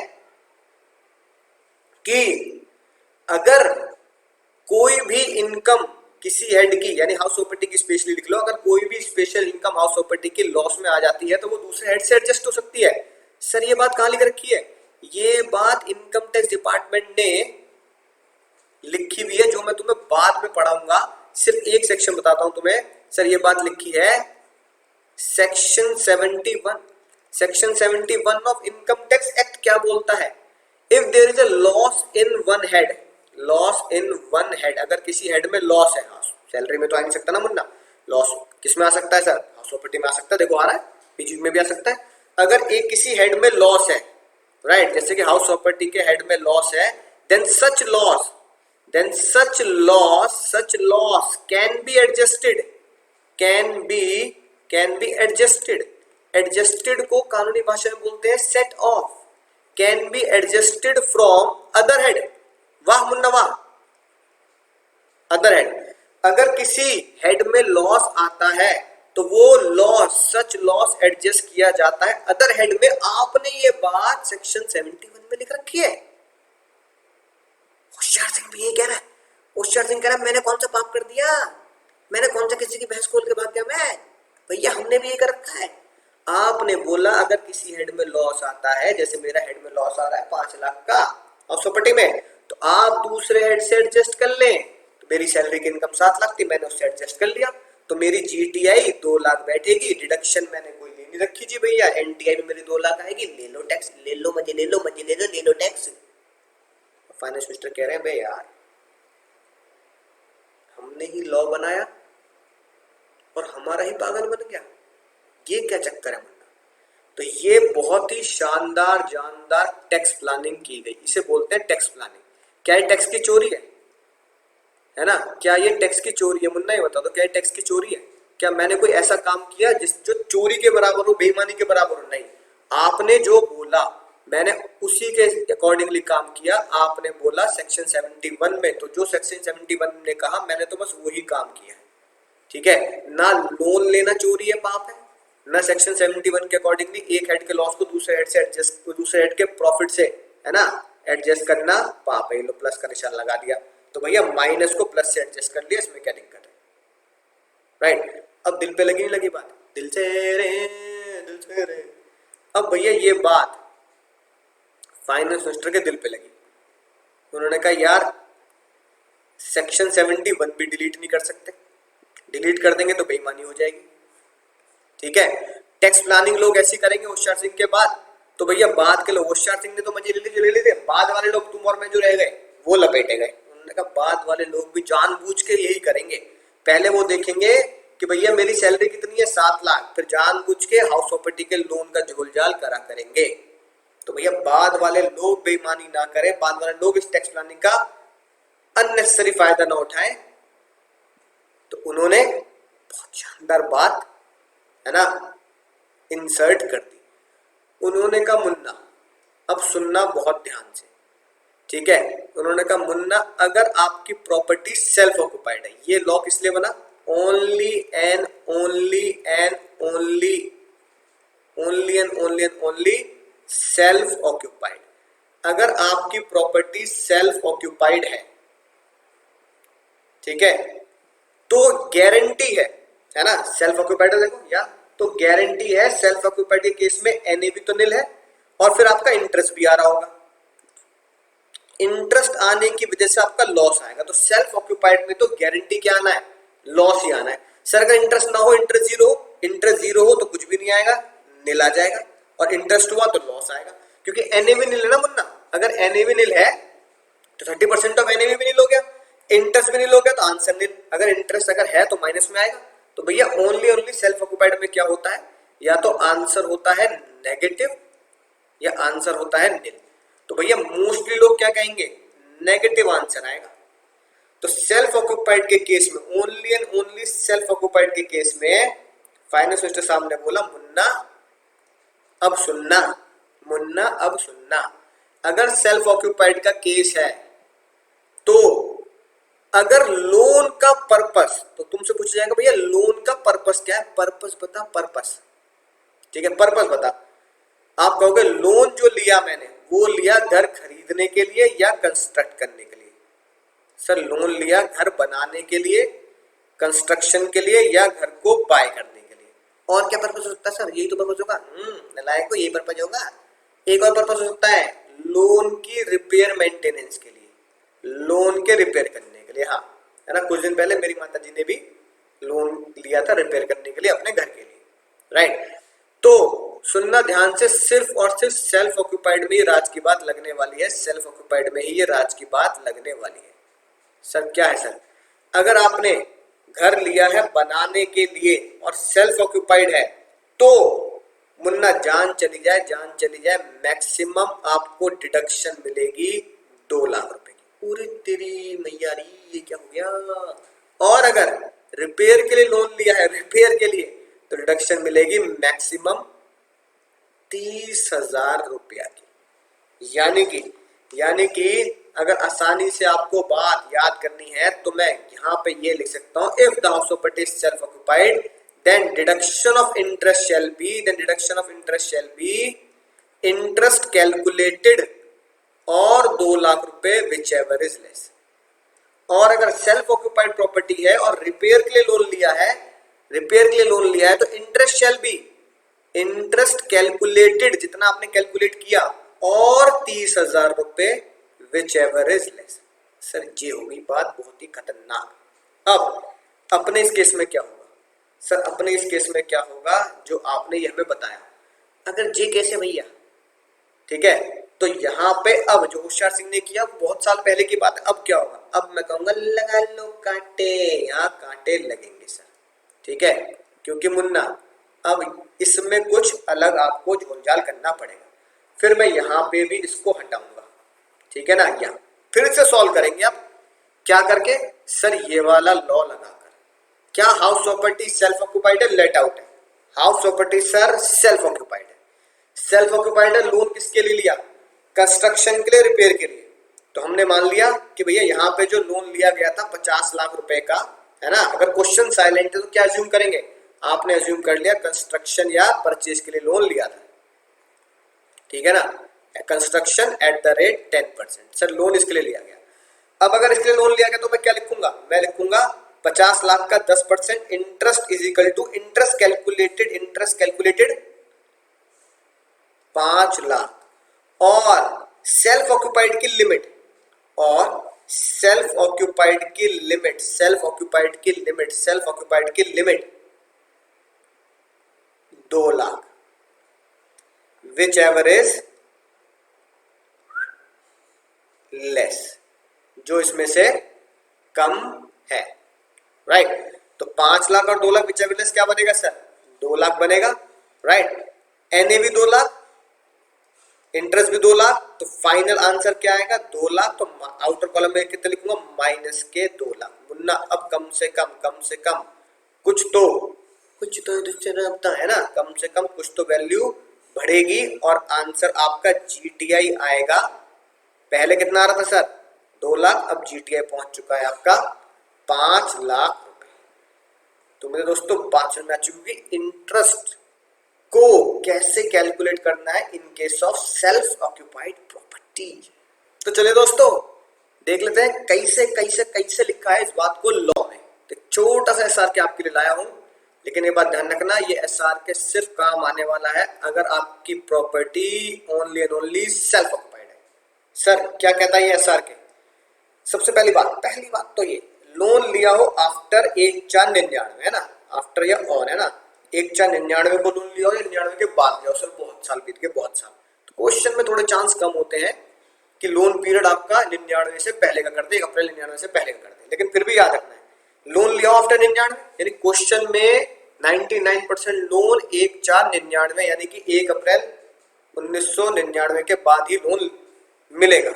कि अगर कोई भी इनकम किसी हेड की, यानी हाउस प्रॉपर्टी की स्पेशली लिख लो, अगर कोई भी स्पेशल इनकम हाउस प्रॉपर्टी की लॉस में आ जाती है तो वो दूसरे हेड से एडजस्ट हो सकती है। सर ये बात कहां लिख रखी है, ये बात इनकम टैक्स डिपार्टमेंट ने लिखी हुई है, जो मैं तुम्हें बाद में पढ़ाऊंगा, सिर्फ एक सेक्शन बताता हूं तुम्हें। सर ये बात लिखी है section 71, section 71 of income tax act क्या बोलता है, if there is a loss in one head, loss in one head, अगर किसी हेड में लॉस है, सैलरी में तो आ नहीं सकता ना मुन्ना, लॉस किस में आ सकता है सर, हाउस प्रॉपर्टी में आ सकता है, देखो आ रहा है, पीजी में भी आ सकता है। अगर एक किसी हेड में लॉस है, राइट, जैसे कि हाउस प्रॉपर्टी के हेड में लॉस है, then such loss can be adjusted, can be adjusted, adjusted को कानूनी भाषा में बोलते हैं set off, can be adjusted from other head, वाह मुन्ना वाह, अदर हेड। अगर किसी हेड में लॉस आता है तो वो लॉस, सच लॉस एडजस्ट किया जाता है अदर हेड में। आपने ये बात सेक्शन 71 में लिख रखी है। होशियार सिंह भी यही कह रहा है, होशियार सिंह कह रहा है मैंने कौन सा पाप कर दिया, मैंने कौन सा किसी की भैंस खोल के भाग गया मैं, भैया हमने भी ये कर रखा है, आपने बोला अगर किसी हेड में लॉस आता है, जैसे मेरा हेड में लॉस आ रहा है 5 लाख का हाउस प्रॉपर्टी में, तो आप दूसरे हेड से एडजस्ट कर लें। तो मेरी सैलरी की इनकम 7 लाख थी, मैंने उससे एडजस्ट कर लिया, तो मेरी जीटीआई 2 लाख बैठेगी। डिडक्शन मैंने कोई ले नहीं रखी जी भैया, एनटीआई में मेरी 2 लाख आएगी। ले लो टैक्स, ले लो मजे, ले लो मजे, ले लो टैक्स। फाइनेंस मिनिस्टर कह रहे हैं बे यार, हमने ही लॉ बनाया और हमारा ही पागल बन गया, ये क्या चक्कर है मुन्ना। तो ये बहुत ही शानदार जानदार टैक्स प्लानिंग की गई, इसे बोलते हैं टैक्स प्लानिंग। क्या ये टैक्स की चोरी है ना? क्या ये टैक्स की चोरी है मुन्ना? ये बता दो, क्या ये टैक्स की चोरी है? क्या मैंने कोई ऐसा काम किया जिस जो चोरी के बराबर हो, बेईमानी के बराबर हो? नहीं, आपने जो बोला मैंने उसी के अकॉर्डिंगली काम किया। आपने बोला सेक्शन 71 में, तो जो सेक्शन 71 ने कहा मैंने तो बस वही काम किया है, ठीक है ना? लोन लेना चोरी है, पाप है ना? सेक्शन 71 के अकॉर्डिंगली एक हेड के लॉस को दूसरे हेड से एडजस्ट, दूसरे हेड के प्रॉफिट से, है ना, एडजस्ट करना पाप है। ये लो प्लस का निशान लगा दिया, तो भैया माइनस को प्लस से एडजस्ट कर लिया, इसमें क्या दिक्कत है? राइट। अब दिल पे लगी नहीं लगी बात? दिल से रे, दिल से रे। अब भैया ये बात फाइनेंस मिनिस्टर के दिल पे लगी। उन्होंने कहा यार सेक्शन 71 भी डिलीट नहीं कर सकते, डिलीट कर देंगे तो बेईमानी हो जाएगी, ठीक है? टैक्स प्लानिंग लोग ऐसी करेंगे होशियार सिंह के बाद, तो भैया बाद के लोग, होशियार सिंह ने तो मजे ले लिए, बाद वाले लोग तुम और मैं जो रह गए वो लपेटे गए। उन्होंने कहा बाद वाले लोग भी जानबूझ के यही करेंगे, पहले वो देखेंगे कि भैया मेरी सैलरी कितनी है 7 लाख, फिर जानबूझ के हाउस प्रॉपर्टी के लोन का झोलझाल करा करेंगे। तो भैया बाद वाले लोग बेईमानी ना करें, बाद वाले लोग इस टैक्स प्लानिंग का अननेसेसरी फायदा ना उठाएं। तो उन्होंने बहुत शानदार बात, है ना, इंसर्ट कर दी। उन्होंने कहा मुन्ना अब सुनना बहुत ध्यान से, ठीक है? उन्होंने कहा मुन्ना अगर आपकी प्रॉपर्टी सेल्फ ऑक्युपाइड है, ये लॉ किस लिए बना? Only and only and only, only and only and only self occupied. अगर आपकी प्रॉपर्टी सेल्फ ऑक्युपाइड है, ठीक है, तो गारंटी है ना? सेल्फ ऑक्युपाइड देखो या, तो गारंटी है सेल्फ ऑक्युपाइड के केस में एनएवी तो निल है, और फिर आपका इंटरेस्ट भी आ रहा होगा। इंटरेस्ट आने की वजह से आपका लॉस आएगा, तो सेल्फ ऑक्युपाइड में तो गारंटी क्या आना है? लॉस ही आना है। सर अगर इंटरेस्ट ना हो, इंटरेस्ट जीरो हो तो कुछ भी नहीं आएगा, निल आ जाएगा, और इंटरेस्ट हुआ तो लॉस आएगा, क्योंकि एनएवी निल है ना मुन्ना। अगर एनएवी निल है तो 30% ऑफ एनएवी भी निल हो गया, इंटरेस्ट भी निल हो गया, तो आंसर निल। अगर इंटरेस्ट अगर है तो माइनस में आएगा। तो भैया ओनली सेल्फ ऑक्युपाइड में क्या होता है? या तो आंसर होता है नेगेटिव या आंसर होता है निल। तो भैया मोस्टली लोग क्या कहेंगे? नेगेटिव आंसर आएगा। तो सेल्फ ऑक्युपाइड के केस में, only and only self occupied के केस में फाइनेंस मिनिस्टर साहब ने बोला मुन्ना अब सुनना, मुन्ना अब सुनना। अगर सेल्फ ऑक्युपाइड का केस है तो अगर लोन का पर्पस, तो तुमसे पूछा जाएगा भैया लोन का पर्पस क्या है? पर्पस बता, पर्पस, ठीक है, पर्पस बता। आप कहोगे लोन जो लिया मैंने वो लिया घर खरीदने के लिए या कंस्ट्रक्ट करने के लिए? सर लोन लिया घर बनाने के लिए, कंस्ट्रक्शन के लिए, या घर को बाय करने के लिए। और क्या पर्पस हो सकता है सर? यही तो पर्पस होगा। नलायक को यही पर्पस होगा। एक और पर्पस हो सकता है लोन की रिपेयर मेंटेनेंस के लिए, लोन के रिपेयर करने के लिए, हाँ, है ना? कुछ दिन पहले मेरी माता जी ने भी लोन लिया था रिपेयर करने के लिए अपने घर के लिए, राइट? तो सुनना ध्यान से, सिर्फ और सिर्फ सेल्फ ऑक्युपाइड में ही राज की बात लगने वाली है, सेल्फ ऑक्युपाइड में ही ये राज की बात लगने वाली है। सर क्या है सर? अगर आपने घर लिया है बनाने के लिए और सेल्फ ऑक्युपाइड है तो मुन्ना जान चली जाए, जान चली जाए, मैक्सिमम आपको डिडक्शन मिलेगी 2 लाख रुपए की। पूरी तेरी मैयारी, ये क्या हो गया? और अगर रिपेयर के लिए लोन लिया है, रिपेयर के लिए, तो डिडक्शन मिलेगी मैक्सिमम 30,000 रुपया की। यानी कि अगर आसानी से आपको बात याद करनी है तो मैं यहाँ पे ये लिख सकता हूँ, if the house property is self occupied then deduction of interest shall be interest calculated और 2 लाख रुपए विच एवर इज लेस। और अगर सेल्फ ऑक्युपाइड प्रॉपर्टी है और रिपेयर के लिए लोन लिया है तो interest shall be interest calculated, जितना आपने कैलकुलेट किया, और 30,000 रुपए which ever is less. Sir ये होगी बात बहुत ही खतरनाक। अब अपने इस केस में क्या होगा? सर अपने इस केस में क्या होगा जो आपने ये हमें बताया, अगर जे कैसे भैया, ठीक है, तो यहाँ पे अब जो होशियार सिंह ने किया बहुत साल पहले की बात है। अब क्या होगा? अब मैं कहूंगा लगा लो कांटे, यहाँ कांटे लगेंगे सर, ठीक है, क्योंकि मुन्ना अब इसमें कुछ अलग आपको झोलझाल करना पड़ेगा। फिर मैं यहाँ पे भी इसको हटाऊंगा, ठीक है ना, यहाँ फिर से सॉल्व करेंगे। अब क्या करके? सर ये वाला लॉ लगाकर। क्या हाउस प्रॉपर्टी सेल्फ ऑक्युपाइड है? लेट आउट है। House property sir self occupied है। सेल्फ ऑक्युपाइड है, लोन किसके लिए लिया? कंस्ट्रक्शन के लिए, रिपेयर के लिए। तो हमने मान लिया कि भैया यहाँ पे जो लोन लिया गया था 50 लाख रुपए का, है ना, अगर क्वेश्चन साइलेंट है तो क्या अज्यूम करेंगे? आपने अज्यूम कर लिया कंस्ट्रक्शन या परचेज के लिए लोन लिया था, ठीक है ना, construction at the rate 10%। Sir loan इसके लिए लिया गया। अब अगर इसके लिए लोन लिया गया तो मैं क्या लिखूंगा? मैं लिखूंगा 50 लाख का 10% interest is equal to interest calculated 5 lakh, और सेल्फ ऑक्युपाइड की लिमिट, और सेल्फ ऑक्युपाइड की limit 2 lakh, whichever is less, जो इसमें से कम है, राइट। तो 5 लाख और 2 लाख विच एवर लेस क्या बनेगा सर? 2 लाख बनेगा, राइट। एनए भी 2 लाख, इंटरेस्ट भी 2 लाख, तो फाइनल आंसर क्या आएगा? 2 लाख। तो आउटर कॉलम में कितना लिखूंगा? माइनस के 2 लाख। मुन्ना अब कम से कम कुछ तो है ना, कम से कम कुछ तो वैल्यू बढ़ेगी और आंसर आपका जीटीआई आएगा। पहले कितना आ रहा था सर? 2 लाख, अब जीटीआई पहुंच चुका है आपका 5 लाख रुपए। तो मेरे दोस्तों बात समझ में आ चुकी है इंटरेस्ट को कैसे कैलकुलेट करना है in case of self occupied property. तो चलिए दोस्तों देख लेते हैं कैसे लिखा है इस बात को लॉ में। तो छोटा सा एसआर के आपके लिए लाया हूं, लेकिन ये बात ध्यान रखना, ये एसआर के सिर्फ काम आने वाला है अगर आपकी property only and only self occupied है। सर क्या कहता है ये एसआर के? सबसे पहली बात तो ये लोन लिया हो आफ्टर 1/4/99, है ना, आफ्टर या ऑन, है ना, 1/4/99 को लोन लिया हो या 99 के बाद लिया हो। सर बहुत साल बीत गए, बहुत साल। तो क्वेश्चन में थोड़े चांस कम होते हैं कि लोन पीरियड आपका 99 से पहले का कर दे, 1 अप्रैल 99 से पहले का कर दे, लेकिन फिर भी याद रखना है लोन लिया आफ्टर 99, यानी क्वेश्चन में 99% लोन 1/4/99 यानी कि 1 अप्रैल 1999 के बाद ही लोन मिलेगा।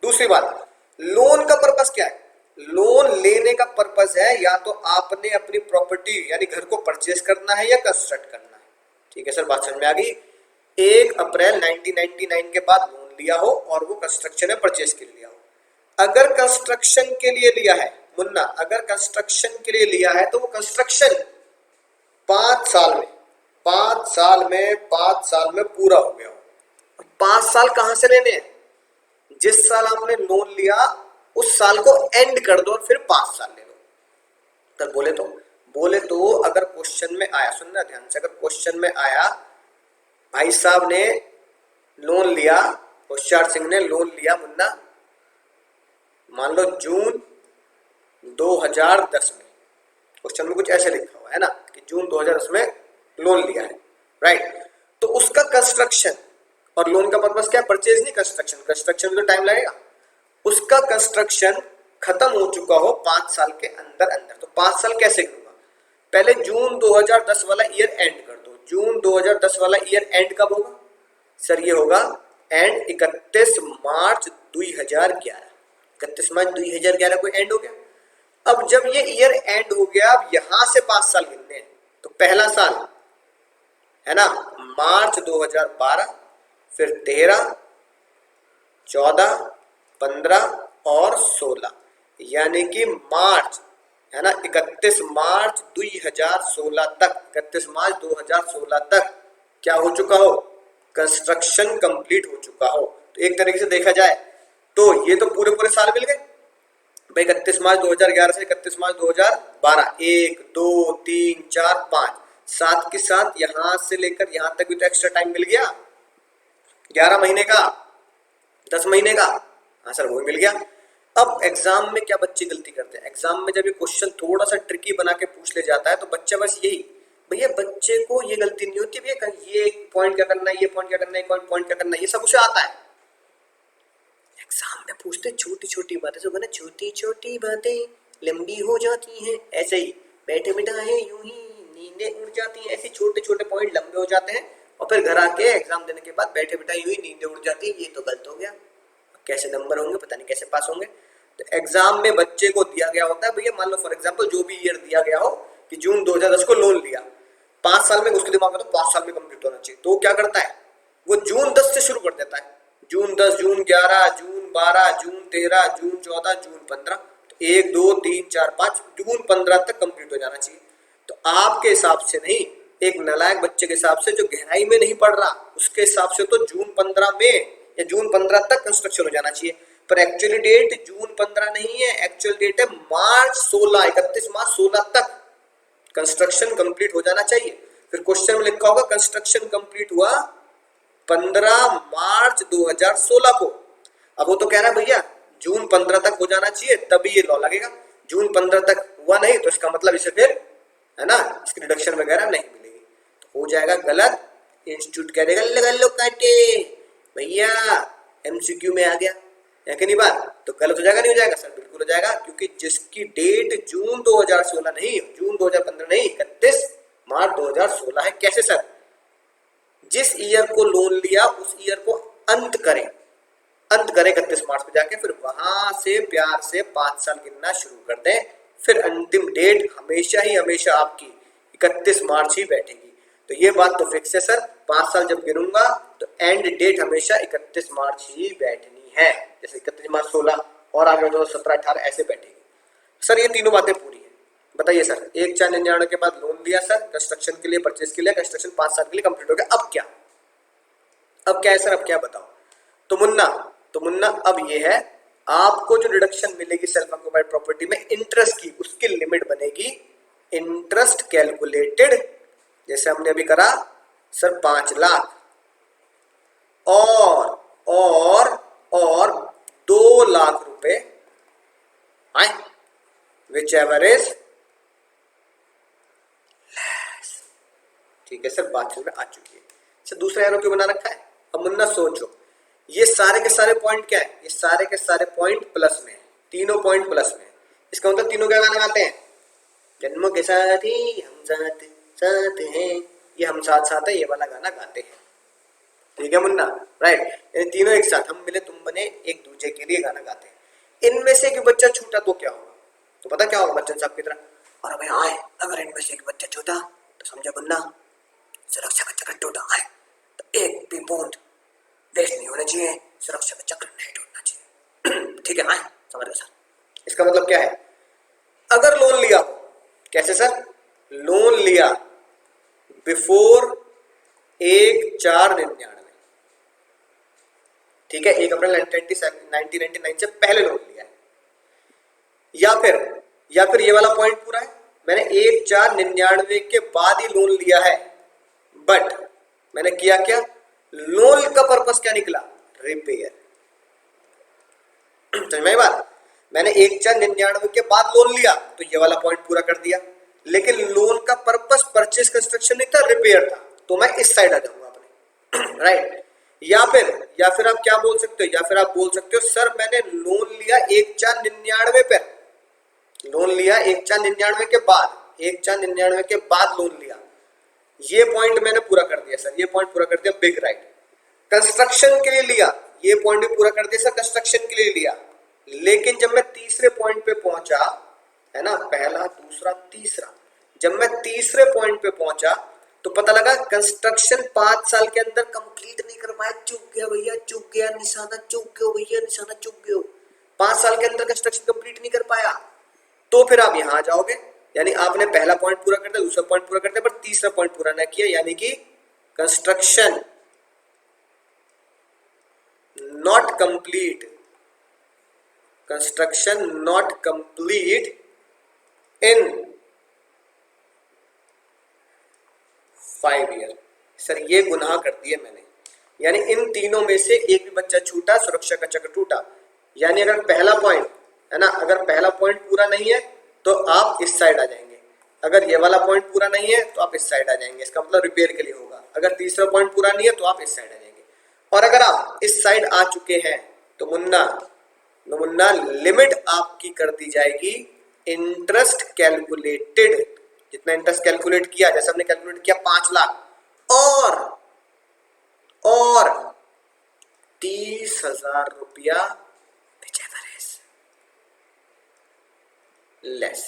दूसरी बात, लोन का पर्पस क्या है? लोन लेने का पर्पस है या तो आपने अपनी प्रॉपर्टी यानी घर को परचेस करना है या कंस्ट्रक्ट करना है। ठीक है सर, बात समझ में आ गई। 1 अप्रैल 1999 के बाद लोन लिया हो और वो कंस्ट्रक्शन या परचेस के लिए लिया हो। अगर कंस्ट्रक्शन के लिए लिया है मुन्ना, अगर कंस्ट्रक्शन के लिए लिया है तो वो कंस्ट्रक्शन 5 साल में पूरा हो गया हो। 5 साल कहां से लेने हैं? जिस साल आपने लोन लिया उस साल को एंड कर दो और फिर 5 साल ले लो। तो बोले तो अगर क्वेश्चन में आया, सुनना ध्यान से, अगर क्वेश्चन में आया भाई साहब ने लोन लिया, होशियार सिंह ने लोन लिया मुन्ना, मान लो जून 2010 में, क्वेश्चन में कुछ ऐसे लिखा हुआ है ना कि जून 2010 में लोन लिया है, राइट। तो उसका कंस्ट्रक्शन, और लोन का पर्पस क्या है? परचेज नहीं, कंस्ट्रक्शन में तो टाइम लगेगा। उसका कंस्ट्रक्शन खत्म हो चुका हो 5 साल के अंदर। तो 5 साल कैसे करूंगा? पहले जून 2010 वाला ईयर एंड कर दो। जून 2010 वाला ईयर एंड कब होगा सर? ये होगा एंड 31 मार्च 2011। 31 मार्च 2011 को एंड हो गया। अब जब ये ईयर एंड हो गया, अब यहां से 5 साल गिनने हैं। तो पहला साल है ना मार्च 2012, फिर 13, 14, 15 और 16, यानी कि मार्च, है ना, 31 मार्च 2016 तक, 31 मार्च 2016 तक क्या हो चुका हो? कंस्ट्रक्शन कंप्लीट हो चुका हो। तो एक तरीके से देखा जाए तो ये तो पूरे साल मिल गए भाई। 31 मार्च 2011 से 31 मार्च 2012, 1, 2, 3, 4, 5 साथ के साथ यहां से लेकर यहां तक भी तो एक्स्ट्रा टाइम मिल गया, 11 महीने का, 10 महीने का। हाँ सर वो भी मिल गया। अब एग्जाम में क्या बच्चे गलती करते हैं, एग्जाम में जब ये क्वेश्चन थोड़ा सा ट्रिकी बना के पूछ ले जाता है तो बच्चा बस यही, भैया बच्चे को ये गलती नहीं होती, भैया ये पॉइंट क्या करना है, ये पॉइंट क्या करना है, पॉइंट क्या करना है, ये सब उसे आता है। एग्जाम में पूछते छोटी छोटी बातें, जो ना छोटी छोटी बातें लंबी हो जाती हैं, ऐसे ही बैठे बिठाए यूं ही नींदें उड़ जाती हैं, ऐसे छोटे छोटे पॉइंट लंबे हो जाते हैं और फिर घर आके एग्जाम देने के बाद बैठे बिठाए यूं ही नींदें उड़ जाती है, ये तो गलत हो गया, कैसे नंबर होंगे पता नहीं, कैसे पास होंगे। तो एग्जाम में बच्चे को दिया गया होता है, भैया मान लो फॉर एग्जाम्पल जो भी ईयर दिया गया हो कि जून 2010 को लोन लिया, 5 साल में, उसके दिमाग में तो 5 साल में कंप्लीट होना चाहिए, तो वो क्या करता है, वो जून 10 से शुरू कर देता है, जून 10, जून 11, जून 12, जून 13, जून 14, जून 15, तो 1 2 3 4 5 जून 15 तक कंप्लीट हो जाना चाहिए। तो आपके हिसाब से नहीं, एक नालायक बच्चे के हिसाब से जो गहराई में नहीं पढ़ रहा उसके हिसाब से तो जून 15 में या जून 15 तक कंस्ट्रक्शन हो जाना चाहिए, पर एक्चुअली डेट जून 15 नहीं है, एक्चुअल डेट है मार्च 16, 31 मार्च 16 तक कंस्ट्रक्शन कंप्लीट हो जाना चाहिए। फिर क्वेश्चन में लिखा होगा कंस्ट्रक्शन कंप्लीट हुआ 15 मार्च 2016 को। अब वो तो कह रहा है भैया जून 15 तक हो जाना चाहिए तभी ये लॉ लगेगा, जून 15 तक हुआ नहीं तो इसका मतलब इसे फिर है ना इसकी डिडक्शन वगैरह नहीं मिलेगी, तो हो जाएगा गलत। इंस्टीट्यूट कह देगा लगा लो काटे, भैया एमसीक्यू में आ गया या कि नहीं बात, तो गलत हो जाएगा, नहीं हो जाएगा सर, बिल्कुल हो जाएगा, क्योंकि जिसकी डेट जून 2016 नहीं, जून 2015 नहीं, 31 मार्च 2016 है। कैसे सर, जिस ईयर को लोन लिया उस ईयर को अंत करें 31 मार्च पे जाके, फिर वहां से प्यार से 5 साल गिनना शुरू कर दें, फिर अंतिम डेट हमेशा ही हमेशा आपकी 31 मार्च ही बैठेगी। तो ये बात तो फिक्स है सर, 5 साल जब गिनूंगा तो एंड डेट हमेशा 31 मार्च ही बैठनी है, जैसे 31 मार्च 16 और आगे 17 18 ऐसे बैठेगी। सर ये तीनों बातें पूरी है, बताइए सर 1/4/99 के बाद लोन लिया सर कंस्ट्रक्शन के लिए, परचेज के लिए, कंस्ट्रक्शन 5 साल के लिए कंप्लीट हो गया, अब क्या, अब क्या है सर, अब क्या बताओ। तो मुन्ना अब ये है, आपको जो डिडक्शन मिलेगी सेल्फ ऑक्युपाइड प्रॉपर्टी में इंटरेस्ट की, उसकी लिमिट बनेगी इंटरेस्ट कैलकुलेटेड, जैसे हमने अभी करा सर 5 लाख और 2 लाख रुपए आए, विच एवर इज लेस। ठीक है सर, बात समझ में आ चुकी है। सर दूसरा एरो क्यों बना रखा है, अब मुन्ना सोचो, ये सारे के सारे पॉइंट क्या है, ये सारे के सारे पॉइंट प्लस में, तीनों पॉइंट प्लस में, इसका मतलब तीनों क्या गाना गाते हैं, जन्मों के साथ ही हम साथ साथ हैं, ये हम साथ साथ है, ये वाला गाना गाते हैं। ठीक है मुन्ना, राइट, ये तीनों एक साथ, हम मिले तुम बने, एक दूसरे के लिए गाना गाते हैं। इनमें से एक बच्चा छूटा तो क्या होगा, तो पता क्या होगा बच्चन साहब की तरह, और भाई आए अगर इनमें से एक बच्चा छूटा तो समझा मुन्ना सुरक्षा का चक्र टूटा है, तो एक भी बूंद वेस्ट नहीं होना चाहिए, सुरक्षा का चक्र नहीं टूटना चाहिए। ठीक है, आए समझ गए सर। इसका मतलब क्या है, अगर लोन लिया, कैसे सर, लोन लिया बिफोर 1/4/99, ठीक है, 1 अप्रैल 1999 से पहले लोन लिया है, या फिर ये वाला पॉइंट पूरा है, मैंने 1/4/99 के बाद ही लोन लिया है, बट मैंने किया क्या, लोन का पर्पस क्या निकला, रिपेयर। समझ में बात, मैंने 1/4/99 के बाद लोन लिया तो ये वाला पॉइंट पूरा कर दिया, लेकिन लोन का पर्पस परचेज कंस्ट्रक्शन नहीं था, रिपेयर था, तो मैं इस साइड आ जाऊंगा अपने। राइट, या फिर आप क्या बोल सकते हो, या फिर आप बोल सकते हो सर मैंने लोन लिया 1/4/99 पे, लोन लिया 1/4/99 के बाद, 1/4/99 के बाद लोन लिया, ये पॉइंट मैंने पूरा कर दिया सर, ये पॉइंट पूरा कर दिया, बिग राइट। कंस्ट्रक्शन के लिए लिया, ये पॉइंट भी पूरा कर दिया सर, कंस्ट्रक्शन के लिए लिया, लेकिन जब मैं तीसरे पॉइंट पे पहुंचा, है ना, पहला दूसरा तीसरा, जब मैं तीसरे पॉइंट पे पहुंचा तो पता लगा कंस्ट्रक्शन 5 साल के अंदर कंप्लीट नहीं कर पाया, चूक गया भैया, चूक गया, निशाना चूक गया भैया, निशाना चूक गया, 5 साल के अंदर कंस्ट्रक्शन कंप्लीट नहीं कर पाया, तो फिर आप यहां आ जाओगे, यानी आपने पहला पॉइंट पूरा कर दिया, दूसरा पॉइंट पूरा कर दिया, पर तीसरा पॉइंट पूरा ना किया, यानी कि construction not complete, construction not complete in 5 year. Sir ये गुनाह कर दिए मैंने, यानी इन तीनों में से एक भी बच्चा छूटा, सुरक्षा का चक्र टूटा। यानी अगर पहला पॉइंट है ना, अगर पहला पॉइंट पूरा नहीं है तो आप इस साइड आ जाएंगे, अगर ये वाला पॉइंट पूरा नहीं है तो आप इस साइड आ जाएंगे, इसका मतलब रिपेयर के लिए होगा। अगर तीसरा पॉइंट पूरा नहीं है तो आप इस साइड आ जाएंगे, और अगर आप इस साइड आ चुके हैं तो मुन्ना लिमिट आपकी कर दी जाएगी इंटरेस्ट कैलकुलेटेड। जितना इंटरेस्ट कैलकुलेट किया, जैसे हमने कैलकुलेट किया 5 लाख और 30,000 रुपया लेस।